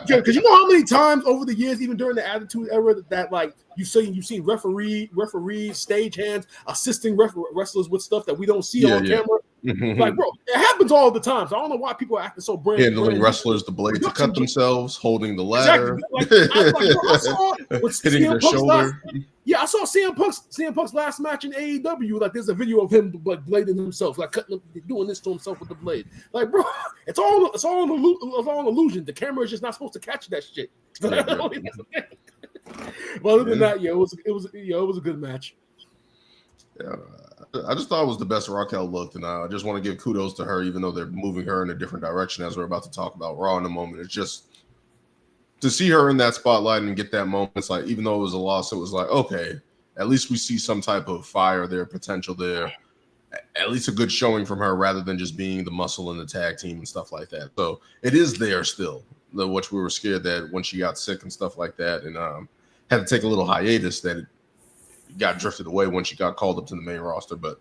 Because you know how many times over the years, even during the Attitude Era, that like you've seen referees, stagehands assisting wrestlers with stuff that we don't see on camera. Like, bro, it happens all the time. So I don't know why people are acting so brand. Handling wrestlers the blade to cut themselves, holding the ladder, I saw hitting their shoulder. I saw CM Punk's last match in AEW. Like, there's a video of him like blading himself, like doing this to himself with the blade. Like, bro, it's all an illusion. The camera is just not supposed to catch that shit. But other than that, it was a good match. Yeah, I just thought it was the best Raquel looked, and I just want to give kudos to her, even though they're moving her in a different direction, as we're about to talk about Raw in a moment. It's just to see her in that spotlight and get that moment. It's like, even though it was a loss, it was like, okay, at least we see some type of fire there, potential there, at least a good showing from her, rather than just being the muscle in the tag team and stuff like that. So it is there still, which we were scared that when she got sick and stuff like that, and had to take a little hiatus, that it got drifted away when she got called up to the main roster. But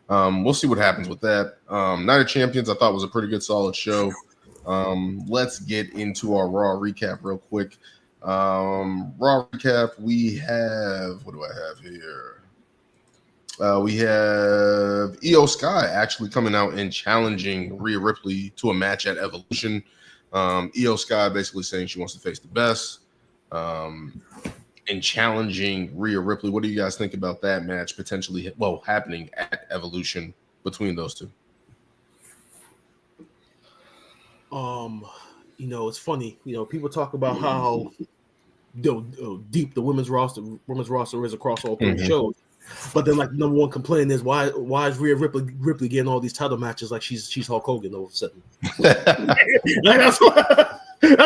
we'll see what happens with that. Night of Champions, I thought was a pretty good, solid show. Let's get into our Raw recap real quick. Raw recap, we have, what do I have here? We have Io Sky actually coming out and challenging Rhea Ripley to a match at Evolution. Io Sky basically saying she wants to face the best. And challenging Rhea Ripley. What do you guys think about that match potentially happening at Evolution between those two? It's funny. People talk about how deep the women's roster is across all three shows. But then, like, number one complaint is why is Rhea Ripley getting all these title matches like she's Hulk Hogan all of a sudden? If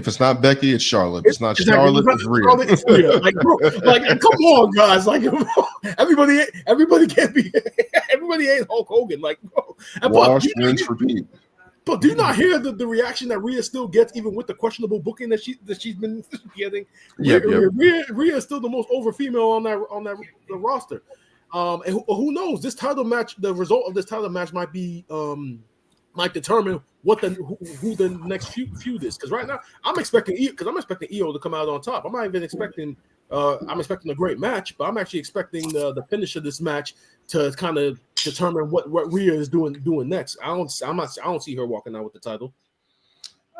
it's not Becky, it's Charlotte. If it's not Charlotte, it's Rhea. Like, bro, come on, guys. Like, everybody can't be. Everybody ain't Hulk Hogan. Like, bro. Wash, rinse, repeat. But do you not hear the reaction that Rhea still gets, even with the questionable booking that she's been getting? Rhea is still the most over female on that the roster. And who knows? This title match, the result of this title match might be might determine who the next feud is. Because right now I'm expecting Io to come out on top. I'm not even expecting. I'm expecting a great match, but I'm actually expecting the finish of this match to kind of determine what Rhea is doing next. I don't see her walking out with the title.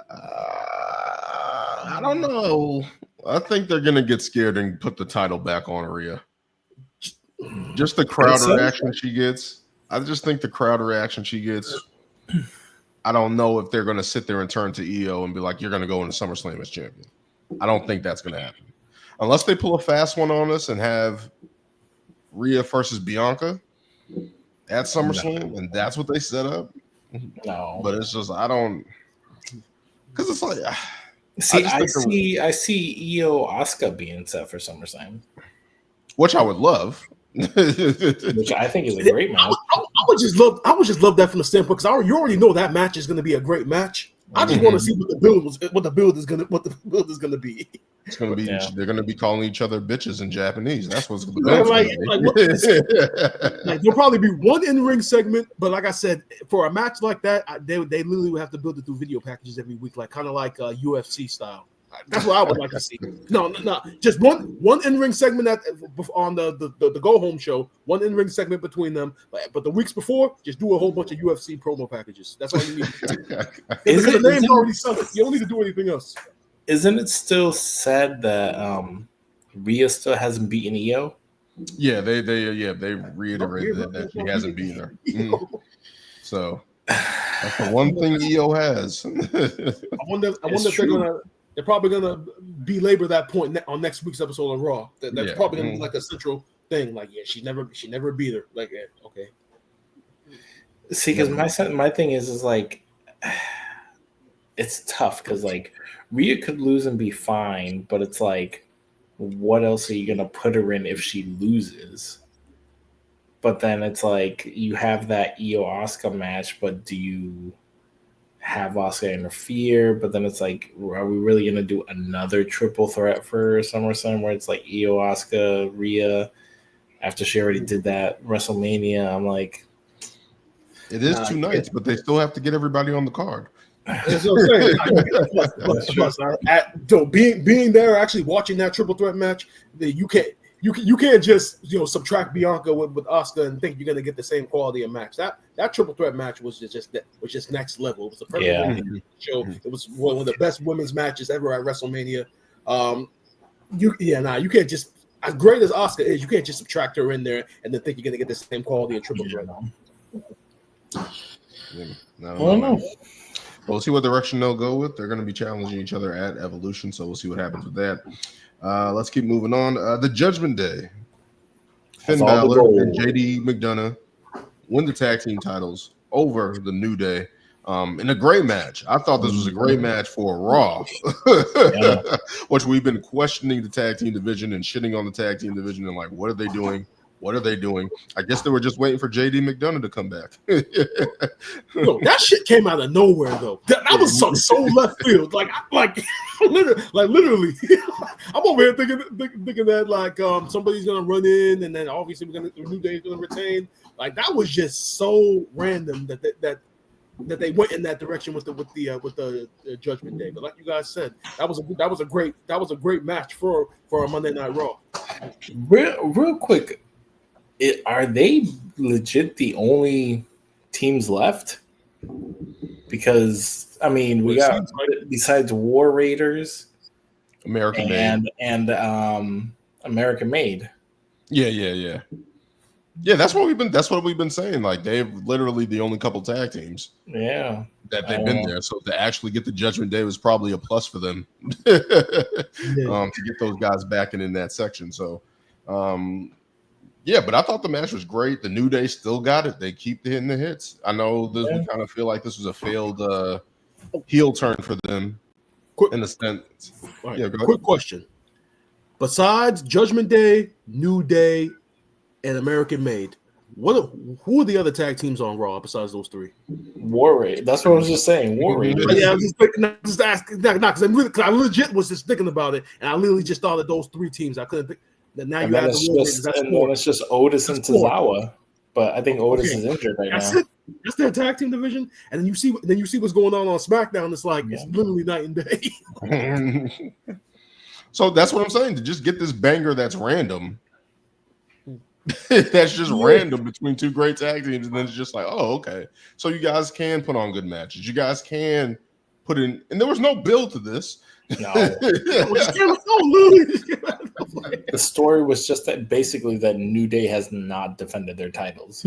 I don't know. I think they're gonna get scared and put the title back on Rhea. Just the crowd reaction she gets. I just think the crowd reaction she gets. I don't know if they're gonna sit there and turn to Io and be like, "You're gonna go into SummerSlam as champion." I don't think that's gonna happen. Unless they pull a fast one on us and have Rhea versus Bianca at SummerSlam, and that's what they set up. No, but it's just I don't, because it's like I see Io Asuka being set for SummerSlam, which I would love. Which I think is a great match. I would just love that from the standpoint because you already know that match is going to be a great match. I just want to see what the build is going to be. It's going to be they're going to be calling each other bitches in Japanese. That's what's going to be. Like there'll probably be one in-ring segment, but like I said, for a match like that, they literally would have to build it through video packages every week, like kind of like UFC style. That's what I would like to see. No, just one in-ring segment on the go home show. One in-ring segment between them, but the weeks before, just do a whole bunch of UFC promo packages. That's all you need. The name's already set. You don't need to do anything else. Isn't it still said that Rhea still hasn't beaten Io? Yeah, they reiterated that she hasn't beaten her. So that's the one thing Io has. I wonder if they're probably gonna belabor that point on next week's episode of Raw. That's probably gonna be like a central thing. Like, yeah, she never beat her. Like, yeah, okay. See, because my thing is like, it's tough because like Rhea could lose and be fine, but it's like, what else are you gonna put her in if she loses? But then it's like you have that Io Asuka match, but do you have Asuka interfere? But then it's like, are we really gonna do another triple threat for SummerSlam where it's like Io Asuka, Rhea, after she already did that WrestleMania? I'm like, it is 2 nights, but they still have to get everybody on the card. That's what I'm saying. Being there, actually watching that triple threat match, you can't just subtract Bianca with Asuka and think you're gonna get the same quality of match. That triple threat match was just next level. It was the perfect show. It was one of the best women's matches ever at WrestleMania. You can't just, as great as Asuka is, you can't just subtract her in there and then think you're gonna get the same quality of triple threat. No. We'll see what direction they'll go with. They're going to be challenging each other at Evolution, so we'll see what happens with that. Let's keep moving on. The Judgment Day. Finn Balor and JD McDonough win the tag team titles over the New Day in a great match. I thought this was a great match for Raw, which we've been questioning the tag team division and shitting on the tag team division and like, what are they doing? What are they doing? I guess they were just waiting for JD McDonough to come back. Yo, that shit came out of nowhere, though. That was so left field. Literally. I'm over here thinking that like somebody's gonna run in, and then obviously New Day's gonna retain. Like, that was just so random that they went in that direction with the Judgment Day. But like you guys said, that was a great match for a Monday Night Raw. Real quick. Are they legit the only teams left? Because I mean, we got besides War Raiders, American Made, and American Made. Yeah. That's what we've been saying. Like, they're literally the only couple tag teams. Yeah, that they've been there. So to actually get the Judgment Day was probably a plus for them to get those guys back in that section. So. Yeah, but I thought the match was great. The New Day still got it. They keep hitting the hits. I know we kind of feel like this was a failed heel turn for them in a sense. Right. Yeah, quick question. Besides Judgment Day, New Day, and American Made, who are the other tag teams on Raw besides those three? War Raiders. That's what I was just saying. War Raiders. Yeah, I was just asking. Because I legit was just thinking about it, and I literally just thought of those three teams. I couldn't think. Now you have it's just Otis and Tozawa, but I think Otis is injured right now. That's their tag team division, and then you see what's going on SmackDown. It's like it's literally night and day. So that's what I'm saying. To just get this banger that's random, that's just random between two great tag teams, and then it's just like, oh, okay. So you guys can put on good matches. You guys can put in, and there was no build to this. No. The story was just that basically that New Day has not defended their titles.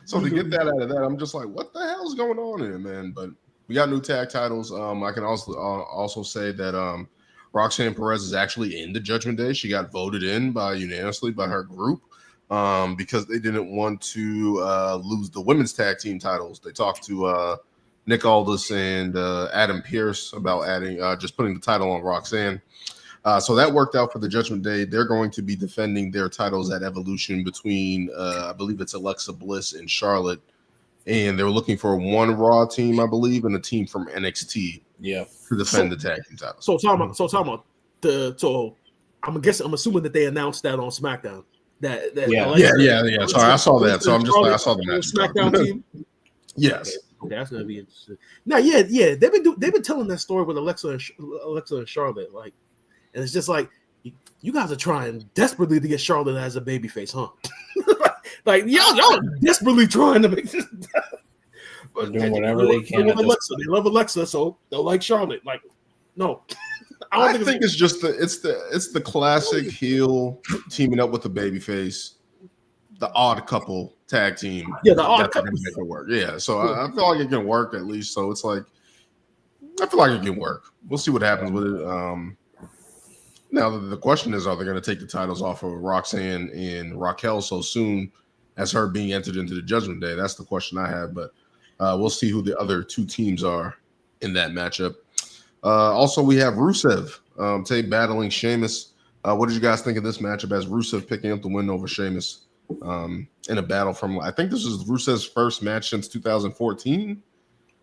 So to get that out of that, I'm just like, what the hell is going on here, man? But we got new tag titles. I can also say that Roxanne Perez is actually in the Judgment Day. She got voted in unanimously by her group because they didn't want to lose the women's tag team titles. They talked to Nick Aldis and Adam Pearce about adding just putting the title on Roxanne. So that worked out for the Judgment Day. They're going to be defending their titles at Evolution between I believe it's Alexa Bliss and Charlotte, and they were looking for one Raw team, I believe, and a team from NXT. Yeah, to defend the tag team titles. So I'm assuming that they announced that on SmackDown. Yeah. Sorry, I saw that. So I'm just like, I saw the match. SmackDown team. Yes. Okay, that's gonna be interesting. Now, yeah, they've been telling that story with Alexa and Charlotte, like, and it's just like you guys are trying desperately to get Charlotte as a babyface, huh? Like y'all are desperately trying to make this. They're doing whatever they can. They love Alexa, so they'll like Charlotte. Like, No, I think it's just the classic heel teaming up with the babyface, the odd couple tag team. Yeah, the odd that's gonna make it work. Yeah, so I feel like it can work at least. So it's like I feel like it can work. We'll see what happens with it. Now the question is, are they going to take the titles off of Roxanne and Raquel so soon as her being entered into the Judgment Day? That's the question I have. But we'll see who the other two teams are in that matchup. Also, we have Rusev battling Sheamus. What did you guys think of this matchup as Rusev picking up the win over Sheamus in a battle from, I think this is Rusev's first match since 2014?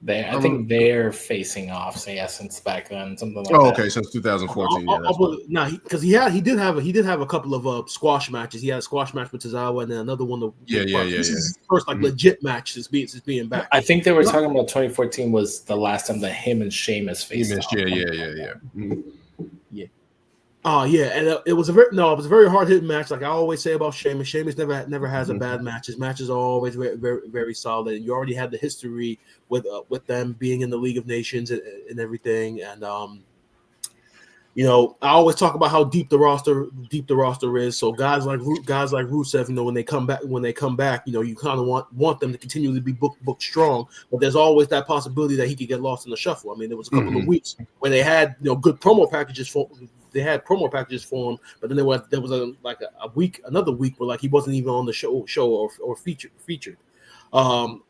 I think they're facing off, so yeah, since back then, something like that. Oh, okay, since 2014. Because he did have a couple of squash matches. He had a squash match with Tozawa, and then another one. This is his first legit match since being back. I think they were talking about 2014 was the last time that him and Sheamus faced off. Yeah. Mm-hmm. And it was a very hard hitting match. Like I always say about Sheamus, Sheamus never has a bad match. His matches are always very, very, very solid. And you already had the history with them being in the League of Nations and everything. And I always talk about how deep the roster is. So guys like Rusev, when they come back, you kind of want them to continue to be booked strong. But there's always that possibility that he could get lost in the shuffle. I mean, there was a couple of weeks when they had good promo packages for. They had promo packages for him, but then there was another week where like he wasn't even on the show or featured. But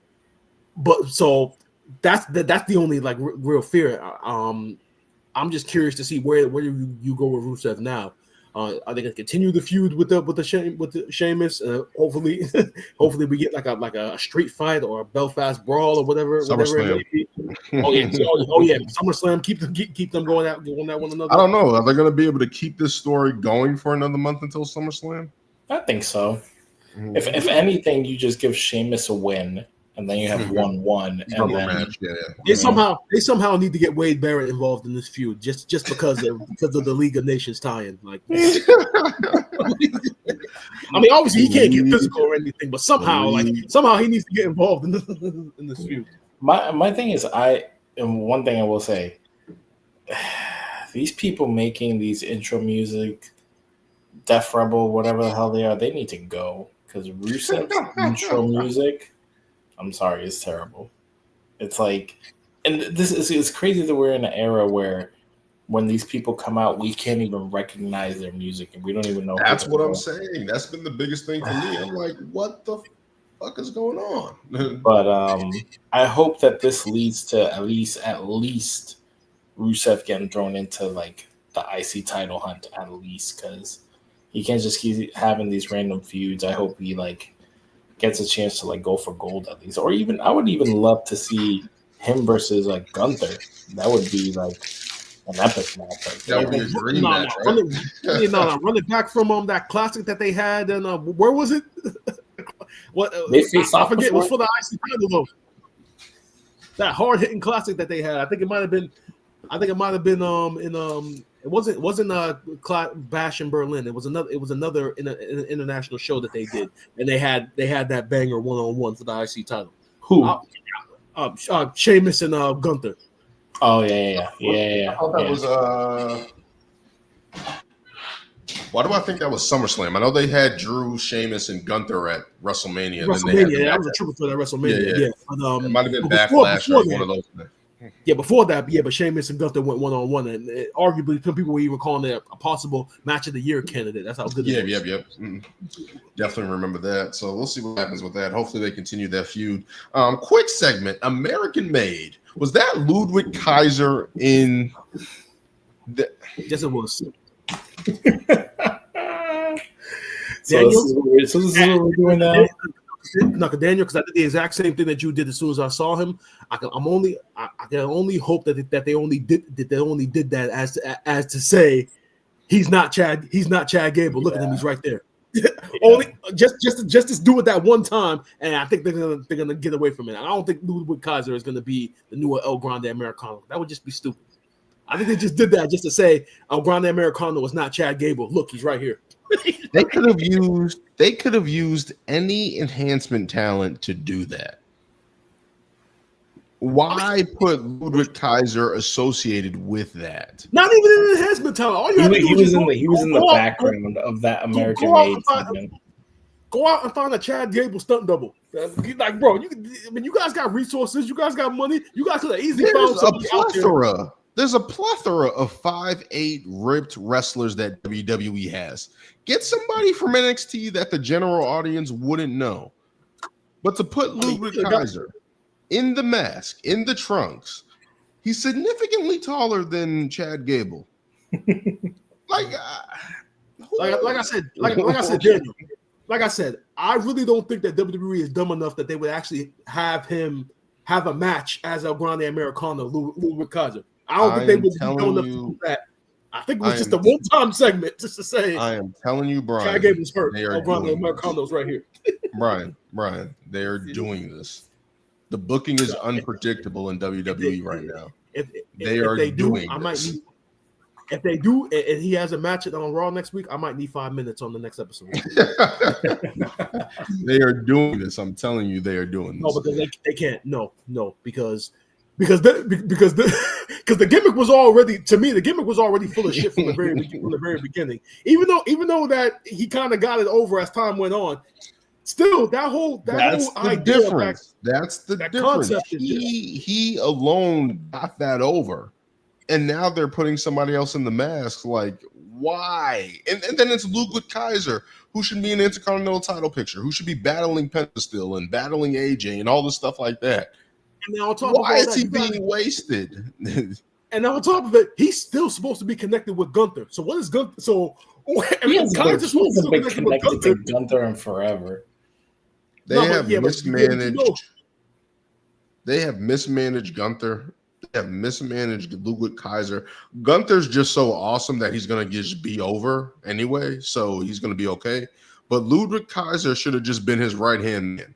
so that's the only like real fear. I'm just curious to see where you go with Rusev now. Are they going to continue the feud with the Sheamus? Hopefully we get like a street fight or a Belfast brawl or whatever. SummerSlam. Oh yeah, SummerSlam. Keep them going at one another. I don't know. Are they going to be able to keep this story going for another month until SummerSlam? I think so. If anything, you just give Sheamus a win, and then you have 1-1, and then match. They somehow need to get Wade Barrett involved in this feud just because of the League of Nations tie-in. Like, I mean, obviously he can't get physical or anything, but somehow he needs to get involved in this feud. My thing is, and one thing I will say, these people making these intro music, Def Rebel, whatever the hell they are, they need to go because Rusev's intro music. I'm sorry, it's terrible. It's like, and it's crazy that we're in an era where when these people come out, we can't even recognize their music and we don't even know. That's what I'm saying. That's been the biggest thing for me. I'm like, what the fuck is going on? But I hope that this leads to at least Rusev getting thrown into like the IC title hunt at least, because he can't just keep having these random feuds. I hope he like gets a chance to like go for gold at least, or even I would even love to see him versus like Gunther. That would be like an epic match. That would be a dream match, right? Run it back from that classic that they had, and where was it? What they faced I forget. It was for the IC title though. That hard hitting classic that they had. I think it might have been It wasn't Bash in Berlin. It was another international show that they did, and they had that banger 1-on-1 for the IC title. Who? Sheamus and Gunther. Oh yeah. I thought that was Why do I think that was SummerSlam? I know they had Drew, Sheamus, and Gunther at WrestleMania. That was a triple threat at WrestleMania. Yeah. But, it might have been Backlash or one of those. Yeah, before that, but Sheamus and Gunther went 1-on-1, and arguably some people were even calling it a possible match of the year candidate. That's how good it was. Yep. Definitely remember that. So we'll see what happens with that. Hopefully they continue that feud. Quick segment, American Made. Was that Ludwig Kaiser in the... Yes, it was. So this is what we're doing now. No, Daniel, because I did the exact same thing that you did as soon as I saw him. I can only hope that they only did that as to say he's not Chad Gable. Look at him, he's right there. Only just to do it that one time, and I think they're gonna get away from it. I don't think Ludwig Kaiser is gonna be the newer El Grande Americano. That would just be stupid. I think they just did that just to say El Grande Americano was not Chad Gable. Look, he's right here. They could have used any enhancement talent to do that. Why put Ludwig Kaiser associated with that? Not even in the enhancement talent. All you have to do He is was just in the background of that American go out made and find- segment. Go out and find a Chad Gable stunt double. Like, bro, you guys got resources. You guys got money. You guys could have easily found There's a somebody out there. plethora. There's a plethora of 5'8" ripped wrestlers that WWE has. Get somebody from NXT that the general audience wouldn't know. But to put Ludwig Kaiser in the mask, in the trunks, he's significantly taller than Chad Gable. Like I said, Daniel. Like I said, I really don't think that WWE is dumb enough that they would actually have him have a match as El Grande Americano, Ludwig Kaiser. I don't think they would be dumb enough to do that. I think it was just a one-time segment just to say. I am telling you, Brian. Chad Gable's hurt. They are El Grande doing Americano's right here. Brian, they are doing this. The booking is unpredictable in WWE right now. If they do, I might need. If they do, and he has a match on Raw next week, I might need 5 minutes on the next episode. They are doing this. I'm telling you, they are doing this. No, because they can't. No, because the gimmick was already, to me, the gimmick was already full of shit from the very beginning. Even though that he kind of got it over as time went on. Still, that's the idea difference. That's the difference. He alone got that over. And now they're putting somebody else in the mask. Like, why? And then it's Ludwig Kaiser, who should be in the Intercontinental title picture, who should be battling Penta still and battling AJ and all this stuff like that. And then on top why of is he being wasted? And on top of it, he's still supposed to be connected with Gunther. So what is Gunther? So he hasn't been connected to Gunther in forever. They have mismanaged. They have mismanaged Gunther. They have mismanaged Ludwig Kaiser. Gunther's just so awesome that he's gonna just be over anyway, so he's gonna be okay. But Ludwig Kaiser should have just been his right hand man.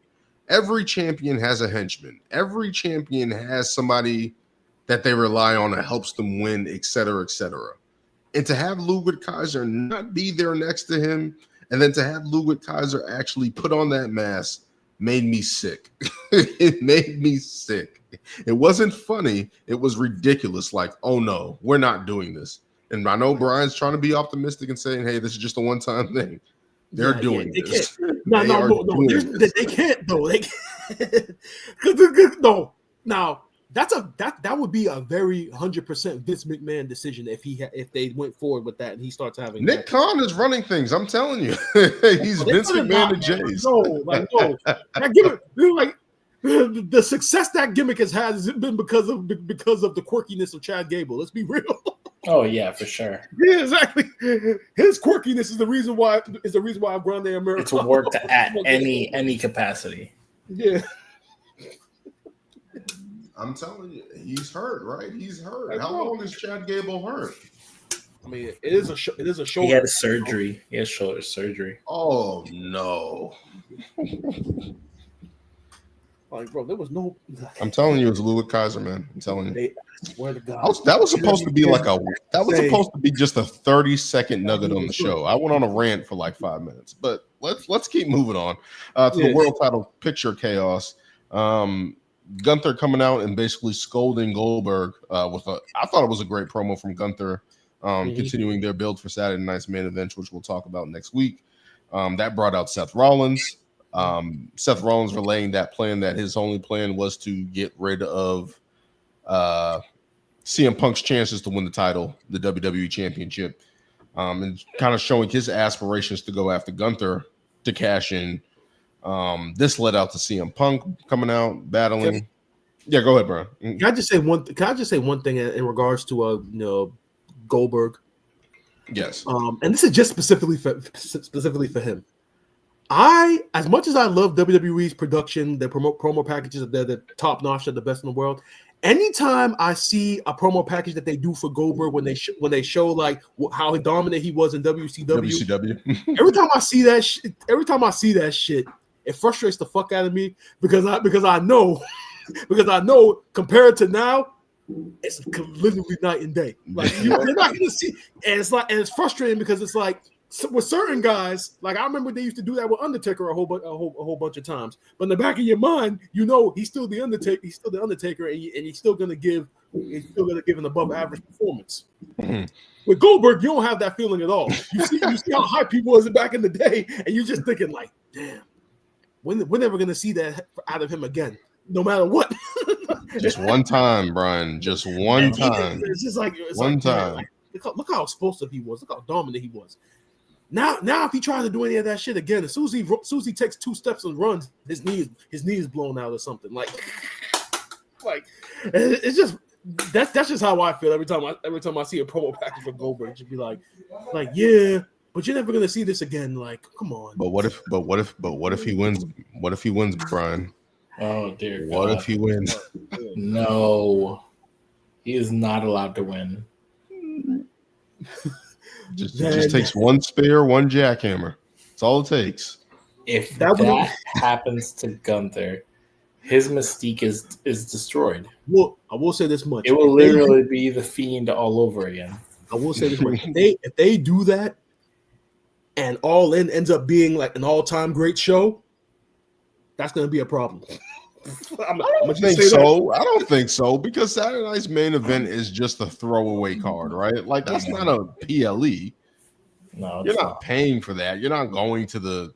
Every champion has a henchman. Every champion has somebody that they rely on that helps them win, etc., etc. And to have Ludwig Kaiser not be there next to him, and then to have Ludwig Kaiser actually put on that mask made me sick. It made me sick. It wasn't funny. It was ridiculous. Like, oh no, we're not doing this. And I know Brian's trying to be optimistic and saying, hey, this is just a one-time thing. They're doing this. No, they can't though. They can't. No. Now that would be a very 100% Vince McMahon decision if they went forward with that and he starts having Nick Khan is running things. I'm telling you, he's Vince McMahon and Jays. No. That gimmick, like the success that gimmick has had has been because of the quirkiness of Chad Gable. Let's be real. Oh yeah, for sure. Yeah, exactly. His quirkiness is the reason why Grande America. It's worked at any capacity. Yeah. I'm telling you, he's hurt, right? He's hurt. How long is Chad Gable hurt? I mean, it is a shoulder. He had a surgery. He had shoulder surgery. Oh no! Like, bro, there was no. I'm telling you, it was Ludwig Kaiser, man. I'm telling you. I swear to God. That was supposed to be supposed to be just a 30-second nugget on the show. I went on a rant for like 5 minutes, but let's keep moving on to the world title picture chaos. Gunther coming out and basically scolding Goldberg I thought it was a great promo from Gunther, continuing their build for Saturday Night's main event, which we'll talk about next week. That brought out Seth Rollins. Seth Rollins relaying that plan that his only plan was to get rid of CM Punk's chances to win the title, the WWE Championship, and kind of showing his aspirations to go after Gunther to cash in. This led out to CM Punk coming out battling. Yeah, go ahead, bro. Can I just say one thing in regards to Goldberg? Yes. And this is just specifically for him. As much as I love WWE's production, their promo packages, they're the top notch, they're the best in the world. Anytime I see a promo package that they do for Goldberg when they show like how dominant he was in WCW, every time I see that shit, it frustrates the fuck out of me because I know compared to now, it's literally night and day. Like you're not gonna see, and it's frustrating because it's like with certain guys, like I remember they used to do that with Undertaker a whole bunch of times. But in the back of your mind, you know he's still the Undertaker. He's still the Undertaker, and he's still gonna give an above average performance. Mhm. With Goldberg, you don't have that feeling at all. You see how hype he was back in the day, and you're just thinking like, damn, we're never gonna see that out of him again, no matter what. Just one time, Brian. Just one time. It's just like One damn, time. like, look how explosive he was. Look how dominant he was. Now, if he tries to do any of that shit again, as soon as he takes 2 steps and runs, his knee is blown out or something. Like it's just that's just how I feel every time I see a promo package for Goldberg. Just be like yeah, but you're never gonna see this again. Like, come on. But what if he wins? What if he wins, Brian? Oh dear. What God. if he wins? No, he is not allowed to win. Just takes one spear, one jackhammer. That's all it takes. If That that, would- happens to Gunther, his mystique is destroyed. Well, I will say this much: It will literally be the Fiend all over again. I will say this much: if they do that, and All In ends up being like an all-time great show, that's going to be a problem. I don't think so. I don't think so because Saturday Night's main event is just a throwaway card, right? Like that's not a PLE. No, You're not paying for that. You're not going to the.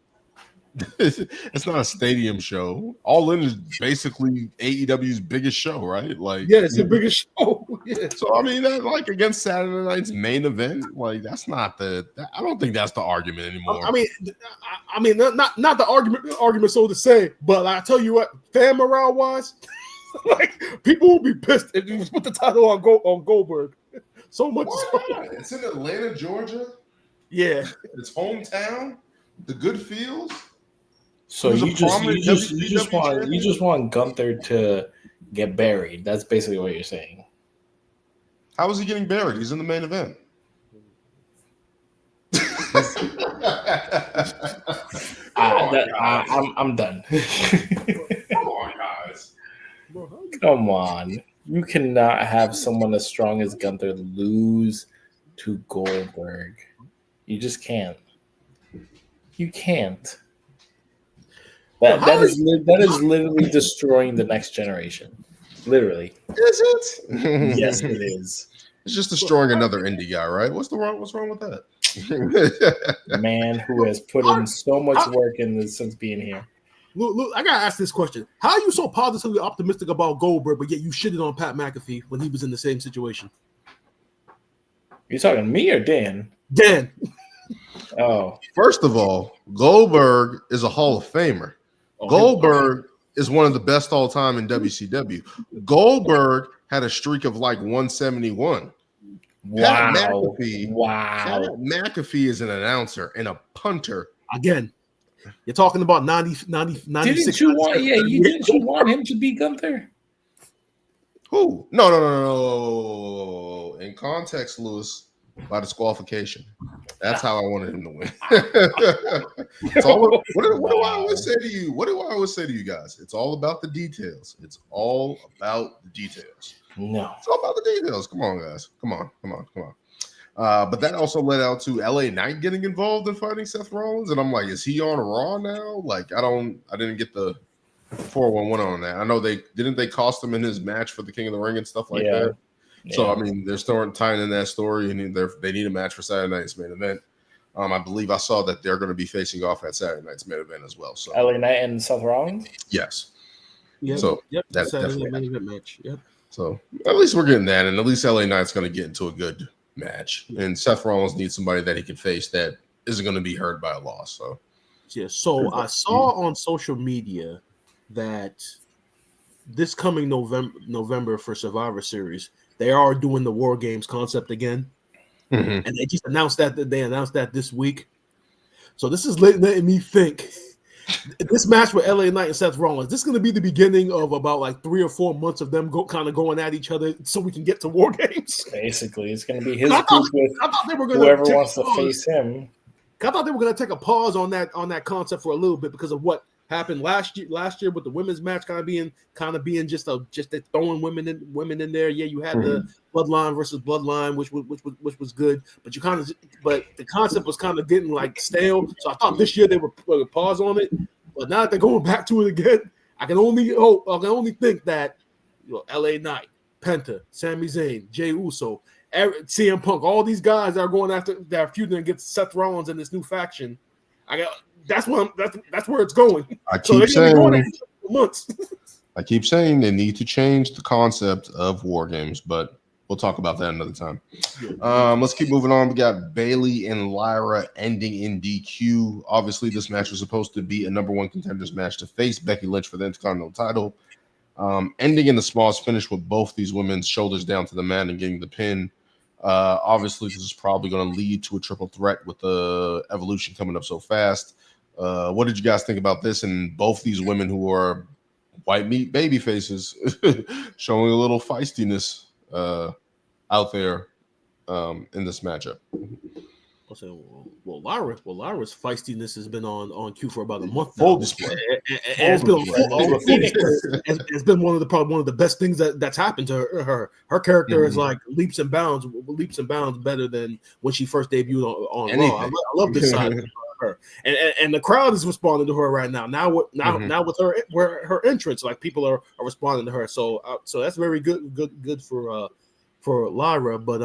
It's not a stadium show. All In is basically AEW's biggest show, right? Like, Yeah, it's the biggest show. Yeah. So I mean, that like against Saturday Night's main event, like that's not I don't think that's the argument anymore. I mean, not the argument, so to say. But I tell you what, fan morale wise, like people will be pissed if you put the title on Goldberg. So much. Why not? It's in Atlanta, Georgia. Yeah. It's hometown. The good feels. So There's a you just prominent you just want Gunther to get buried. That's basically what you're saying. How is he getting buried? He's in the main event. I'm done. Come on, guys. Come on. You cannot have someone as strong as Gunther lose to Goldberg. You just can't. You can't. That is literally destroying the next generation. Literally. Is it? Yes, it is. It's just destroying another indie guy, right? What's wrong with that? The man who has put in so much work in this since being here. Look, I gotta ask this question: how are you so positively optimistic about Goldberg, but yet you shitted on Pat McAfee when he was in the same situation? You talking to me or Dan? Dan. Oh, First of all, Goldberg is a Hall of Famer. Goldberg is one of the best all time in WCW. Goldberg had a streak of like 171. wow. Pat McAfee, Wow. Pat McAfee is an announcer and a punter. Again, you're talking about 96. Didn't you want him to be Gunther? Who? No. In context, Lewis, by disqualification. That's how I wanted him to win. So what do I always say to you? What do I always say to you guys? It's all about the details. It's all about the details. No. It's all about the details. Come on, guys. Come on. But that also led out to LA Knight getting involved in fighting Seth Rollins. And I'm like, is he on Raw now? Like, I didn't get the 411 on that. I know they cost him in his match for the King of the Ring and stuff like that. So, I mean, they're still tying in that story, and they need a match for Saturday Night's main event. I believe I saw that they're going to be facing off at Saturday Night's main event as well. So, LA Knight and Seth Rollins? yes. Yep. So, Yep. that's Saturday definitely main event match. Yep. So, at least we're getting that, and at least LA Knight's going to get into a good match. And Seth Rollins needs somebody that he can face that isn't going to be hurt by a loss. So, Yeah. So I saw on social media that this coming November for Survivor Series, they are doing the War Games concept again, and they just announced that this week. So this is letting me think this match with LA Knight and Seth Rollins. This is going to be the beginning of about like 3 or 4 months of them going at each other, so we can get to War Games. Basically, it's going to be his I group with thought they were gonna whoever take wants a to pause. face him. I thought they were going to take a pause on that concept for a little bit because of what happened last year with the women's match kind of being just throwing women in there. Yeah, you had the bloodline versus bloodline, which was good, but the concept was kind of getting like stale. So I thought this year they would put a pause on it, but now that they're going back to it again, I can only think that LA Knight, Penta, Sami Zayn, Jey Uso, CM Punk, all these guys that are going after that are feuding against Seth Rollins in this new faction. That's where it's going. I keep months. I keep saying they need to change the concept of war games, but we'll talk about that another time. Let's keep moving on. We got Bayley and Lyra ending in DQ. Obviously, this match was supposed to be a number one contenders match to face Becky Lynch for the Intercontinental title. Ending in the smallest finish with both these women's shoulders down to the mat and getting the pin. Obviously, this is probably going to lead to a triple threat with the Evolution coming up so fast. What did you guys think about this? And both these women who are white meat baby faces showing a little feistiness out there in this matchup. Well, Lyra's feistiness has been on cue for about a month now. Full display. It's been probably one of the best things that's happened to her. Her character is like leaps and bounds better than when she first debuted on Raw. I love this side of her, and the crowd is responding to her right now. Now with her entrance, like people are responding to her. So that's very good for Lyra, but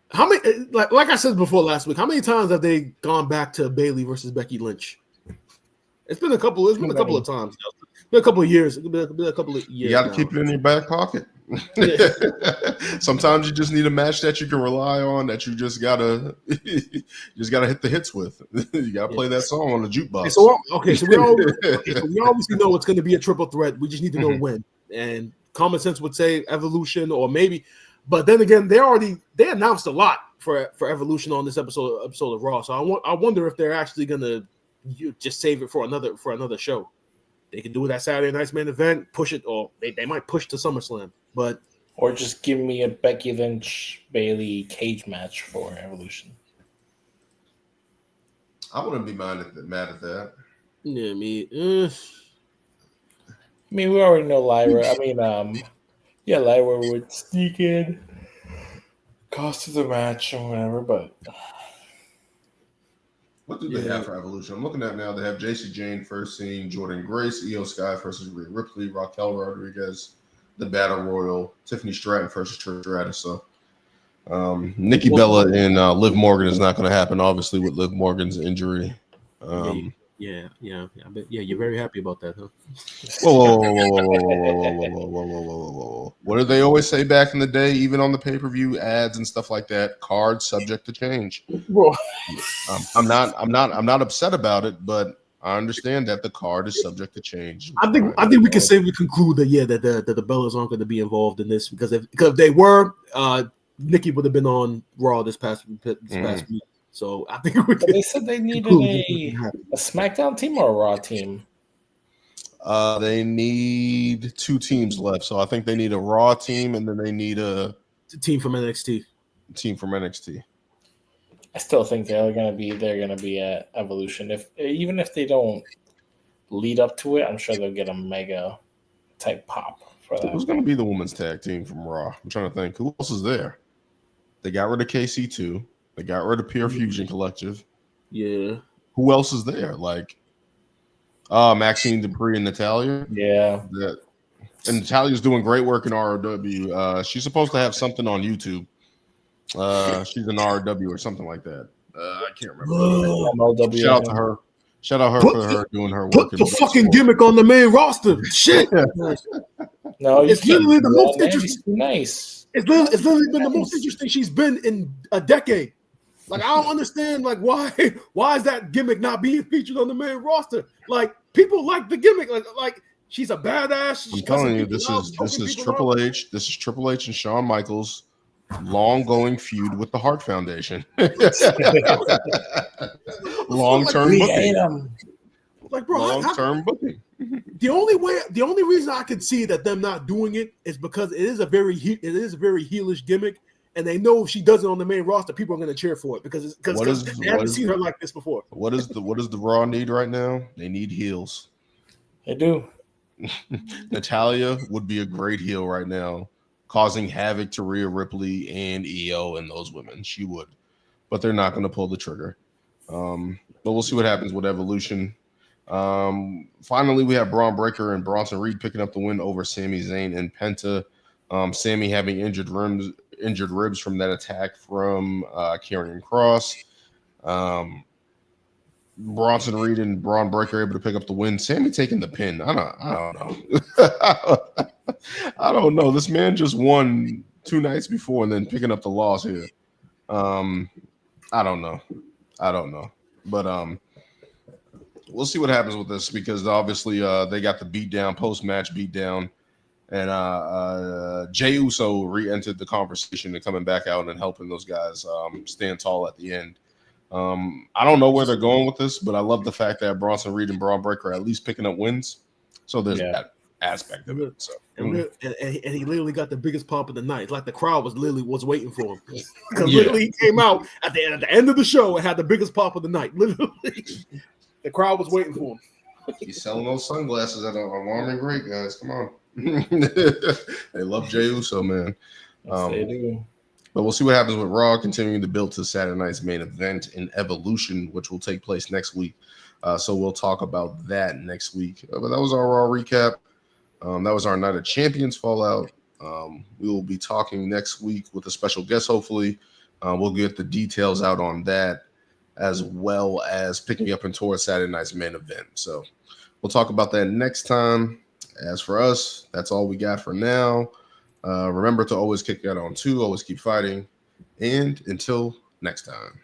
how many? Like I said before last week, how many times have they gone back to Bayley versus Becky Lynch? It's been a couple. It's been a couple of times. It's been a couple of years. It's been a couple of years. You got to keep it in your back pocket. Sometimes you just need a match that you can rely on. That you just gotta hit the hits with. You gotta play that song on the jukebox. So we obviously know it's going to be a triple threat. We just need to know when. And common sense would say Evolution, or maybe. But then again, they announced a lot for Evolution on this episode of Raw. So I wonder if they're actually gonna just save it for another show. They can do it at Saturday Night's Main Event, push it, or they might push to SummerSlam. Or just give me a Becky Lynch Bayley cage match for Evolution. I wouldn't be mad at that. Yeah, I mean, we already know Lyra. Yeah, Lyra would sneak in, cost of the match or whatever, but what do they have for Evolution? I'm looking at now. They have JC Jane first scene, Jordan Grace, Io Sky versus Rhea Ripley, Raquel Rodriguez, the Battle Royal, Tiffany Stratton versus Trish Stratus. So Nikki Bella and Liv Morgan is not going to happen, obviously, with Liv Morgan's injury. Yeah. You're very happy about that, huh? Whoa. What did they always say back in the day, even on the pay-per-view ads and stuff like that? Cards subject to change. I'm not upset about it, but I understand that the card is subject to change. I think we can safely conclude that the Bellas aren't going to be involved in this, because if they were, Nikki would have been on Raw this past week. So I think they said they needed a SmackDown team or a Raw team. They need two teams left, so I think they need a Raw team, and then they need a team from NXT. I still think they're gonna be at Evolution. Even if they don't lead up to it, I'm sure they'll get a mega type pop for that. Who's gonna be the women's tag team from Raw? I'm trying to think. Who else is there? They got rid of KC2. They got rid of Pure Fusion Collective. Yeah. Who else is there? Maxine Dupree and Natalia. Yeah. And Natalia's doing great work in ROW. She's supposed to have something on YouTube. She's an ROW or something like that. I can't remember. Shout out her for her doing her work. Put the fucking gimmick on the main roster. Shit. No, it's literally the most interesting. Nice. It's literally been the most interesting she's been in a decade. I don't understand, why is that gimmick not being featured on the main roster? People like the gimmick, like she's a badass. I'm telling you, this is Triple H. This is Triple H and Shawn Michaels' long-going feud with the Hart Foundation. Long-term booking. Long-term booking. The only reason I could see that them not doing it is because it is a very heelish gimmick, and they know if she does it on the main roster, people are going to cheer for it because they haven't seen her like this before. What does the Raw need right now? They need heels. I do. Natalia would be a great heel right now, causing havoc to Rhea Ripley and EO and those women. She would, but they're not going to pull the trigger. But we'll see what happens with Evolution. Finally, we have Braun Breaker and Bronson Reed picking up the win over Sami Zayn and Penta. Sami having injured ribs from that attack from Karrion Kross. Bronson Reed and Braun Breaker able to pick up the win. Sami taking the pin. I don't know. I don't know. This man just won 2 nights before and then picking up the loss here. I don't know. But we'll see what happens with this because obviously they got the post-match beatdown. And Jey Uso re-entered the conversation and coming back out and helping those guys stand tall at the end. I don't know where they're going with this, but I love the fact that Bronson Reed and Braun Breaker are at least picking up wins. So there's that aspect of it. So. And he literally got the biggest pop of the night. It's like the crowd was waiting for him. Because literally he came out at the end of the show and had the biggest pop of the night. Literally. The crowd was waiting for him. He's selling those sunglasses at a warm and great, guys. Come on. They love Jey Uso, man. They do. But we'll see what happens with Raw continuing to build to Saturday night's main event in Evolution, which will take place next week. So we'll talk about that next week. But that was our Raw recap. That was our Night of Champions fallout. We will be talking next week with a special guest, hopefully. We'll get the details out on that, as well as picking up and towards Saturday night's main event. So we'll talk about that next time. As for us, that's all we got for now. Remember to always kick out on 2, always keep fighting, and until next time.